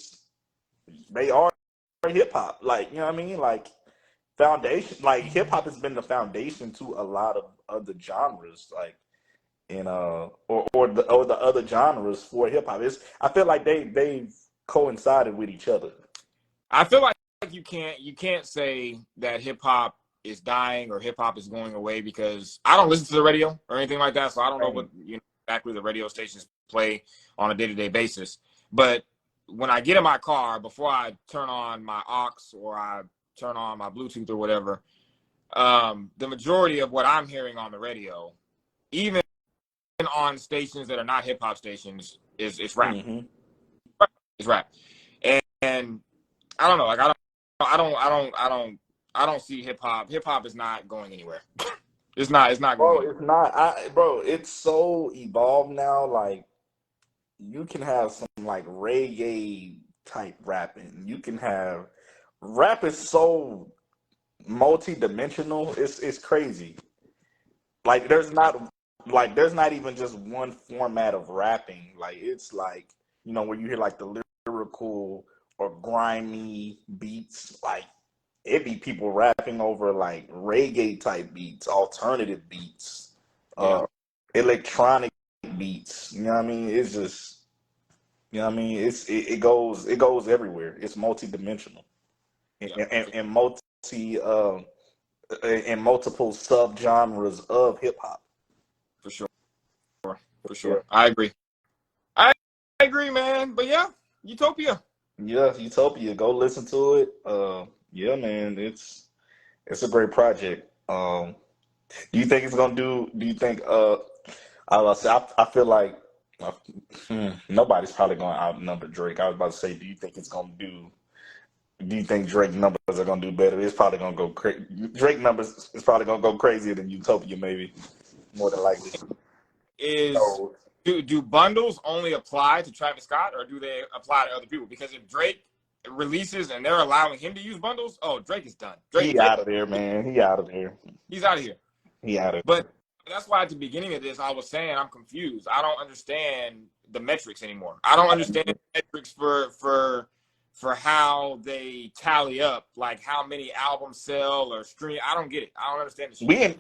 are hip hop. Like, you know what I mean? Like foundation. Like hip hop has been the foundation to a lot of other genres. Like. And or the other genres for hip hop. I feel like they've coincided with each other. I feel like you can't say that hip hop is dying or hip hop is going away because I don't listen to the radio or anything like that, so I don't know what exactly the radio stations play on a day-to-day basis. But when I get in my car, before I turn on my aux or I turn on my Bluetooth or whatever, the majority of what I'm hearing on the radio, even on stations that are not hip hop stations, is rap. It's rap, and I don't know. Like I don't see hip hop. Hip hop is not going anywhere. It's not going. Bro, it's not. Bro, it's so evolved now. Like you can have some like reggae type rapping. You can have rap is so multi-dimensional. It's crazy. Like there's not even just one format of rapping. Like it's like, where you hear like the lyrical or grimy beats, like it be people rapping over like reggae type beats, alternative beats, electronic beats. You know what I mean? It's just, it goes everywhere. It's multi-dimensional and multiple sub-genres of hip hop. For sure. I agree, man. But yeah, Utopia. Yeah, Utopia. Go listen to it. Yeah, man, it's a great project. Do you think it's gonna do? Do you think? I feel like nobody's probably gonna outnumber Drake. I was about to say, do you think it's gonna do? Do you think Drake numbers are gonna do better? It's probably gonna go crazy. Drake numbers is probably gonna go crazier than Utopia, maybe, more than likely. Do bundles only apply to Travis Scott, or do they apply to other people? Because if Drake releases and they're allowing him to use bundles, Drake is done. Drake out of there, man. He out of there. He's out of here. He out of. But that's why at the beginning of this, I was saying I'm confused. I don't understand the metrics anymore. I don't understand the metrics for how they tally up, like how many albums sell or stream. I don't get it. I don't understand the We in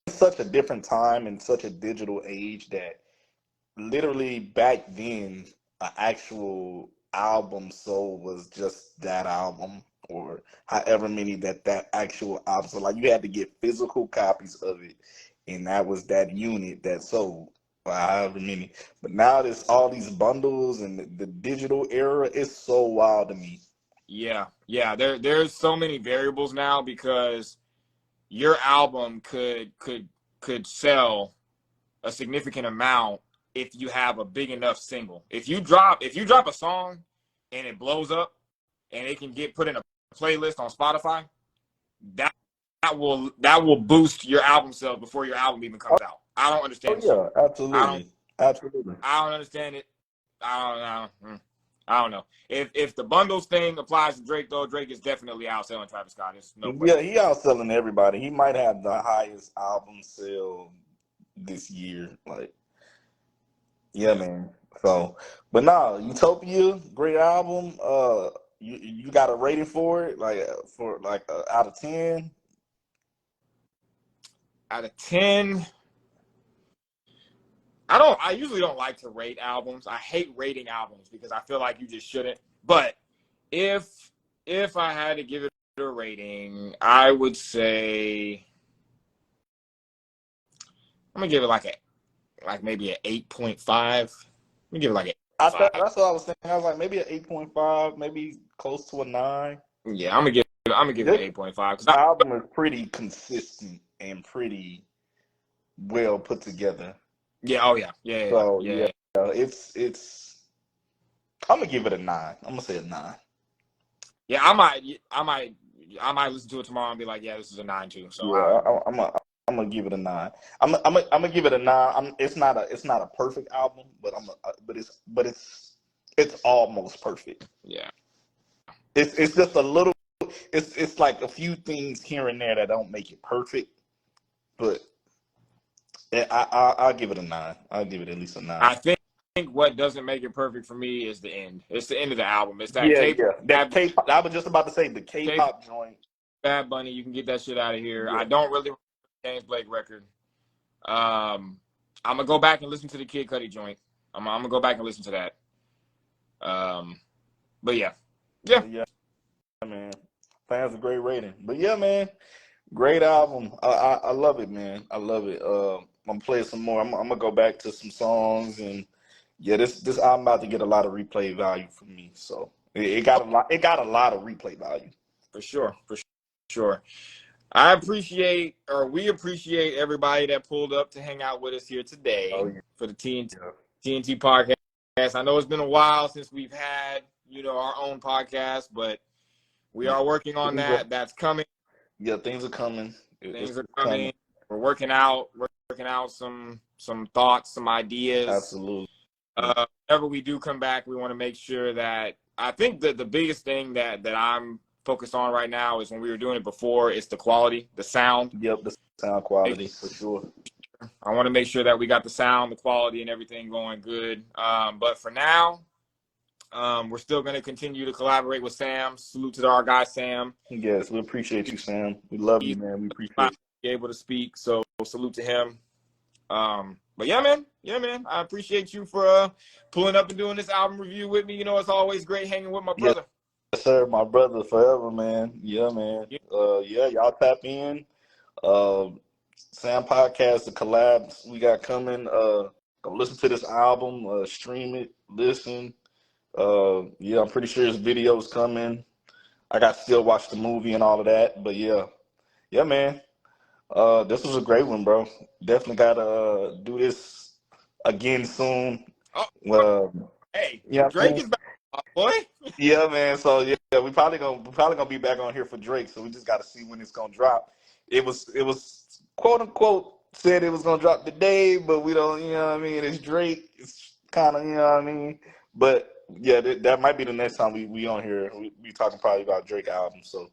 such a different time and such a digital age that literally back then an actual album sold was just that album or however many that actual album. So like you had to get physical copies of it, and that was that unit that sold. However many. But now there's all these bundles and the digital era is so wild to me. Yeah. There's so many variables now because your album could sell a significant amount if you have a big enough single. If you drop a song and it blows up and it can get put in a playlist on Spotify, that will boost your album sales before your album even comes out. I don't understand. Oh yeah, absolutely. I don't understand it. I don't know. If the bundles thing applies to Drake, though, Drake is definitely outselling Travis Scott. There's no question. Yeah, he outselling everybody. He might have the highest album sale this year. Like, yeah, man. So, but nah, Utopia, great album. You got a rating for it, like out of 10? Out of 10, I usually don't like to rate albums. I hate rating albums because I feel like you just shouldn't. But if I had to give it a rating, I would say I'm gonna give it like maybe an 8.5. I'm gonna give it like that's what I was saying. I was like maybe an 8.5, maybe close to a 9. Yeah, I'm gonna give it an 8.5 because the album is pretty consistent and pretty well put together. Yeah. Oh yeah. Yeah. So yeah. It's. I'm gonna give it a 9. I'm gonna say a 9. Yeah, I might listen to it tomorrow and be like, yeah, this is a 9 too. So yeah, I'm gonna give it a 9. I'm gonna give it a 9. It's not a perfect album, but it's almost perfect. Yeah. It's just a little. It's like a few things here and there that don't make it perfect, but I'll give it a 9. I'll give it at least a 9. I think what doesn't make it perfect for me is the end. It's the end of the album. It's that that K-pop. I was just about to say the K-pop joint. Bad Bunny, you can get that shit out of here. Yeah. I don't really remember the James Blake record. I'm gonna go back and listen to the Kid Cudi joint. I'm gonna go back and listen to that. But yeah, man. Fans a great rating. But yeah, man, great album. I love it, man. I love it. I'm gonna play some more. I'm gonna go back to some songs, and yeah, this album about to get a lot of replay value for me. So it got a lot of replay value. For sure. We appreciate everybody that pulled up to hang out with us here today for the TNT podcast. I know it's been a while since we've had, our own podcast, but we are working on that. That's coming. Yeah, things are coming. Things are coming. We're working out some thoughts, some ideas. Absolutely. Whenever we do come back, we want to make sure that I think that the biggest thing that I'm focused on right now is when we were doing it before, it's the quality, the sound. Yep, the sound quality for sure. I want to make sure that we got the sound, the quality, and everything going good. But for now, we're still going to continue to collaborate with Sam. Salute to our guy, Sam. Yes, we appreciate you, Sam. We love you, man. We appreciate you. Be able to speak, so salute to him. But yeah, man. I appreciate you for pulling up and doing this album review with me. It's always great hanging with my brother. Yes, sir. My brother forever, man. Yeah, man. Y'all tap in. Sam Podcast, the collabs we got coming. Go listen to this album, stream it, listen. I'm pretty sure his video's coming. I got to still watch the movie and all of that, but yeah, man. This was a great one, bro. Definitely gotta do this again soon. Hey, Drake is back, boy. Yeah, man. So yeah, we probably gonna be back on here for Drake. So we just gotta see when it's gonna drop. It was quote unquote said it was gonna drop today, but we don't. You know what I mean? It's Drake. It's kind of, you know what I mean. But yeah, that might be the next time we on here. We talking probably about Drake album. So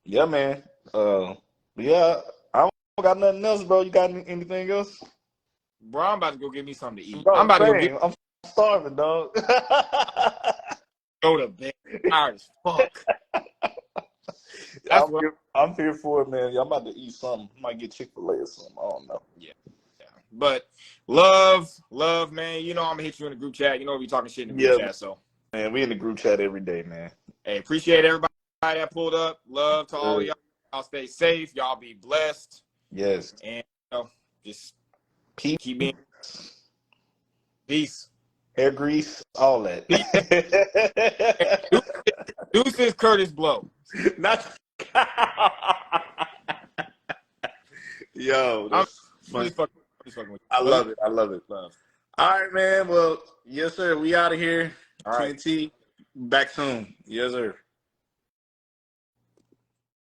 yeah, man. Yeah, I don't got nothing else, bro. You got anything else? Bro, I'm about to go get me something to eat. Bro, I'm about to I'm starving, dog. Go to bed. Tired as fuck. I'm here for it, man. I'm about to eat something. I might get Chick-fil-A or something. I don't know. Yeah. But love, man. I'm gonna hit you in the group chat. We talking shit in the group chat. So, man, we in the group chat every day, man. Hey, appreciate everybody that pulled up. Love to all of y'all. Y'all stay safe. Y'all be blessed. Yes. And just keep being peace. Hair grease, all that. Deuces Curtis Blow. Not. Yo, I'm just fucking with you. I love it. All right, man. Well, yes, sir. We out of here. All right. TNT, back soon. Yes, sir.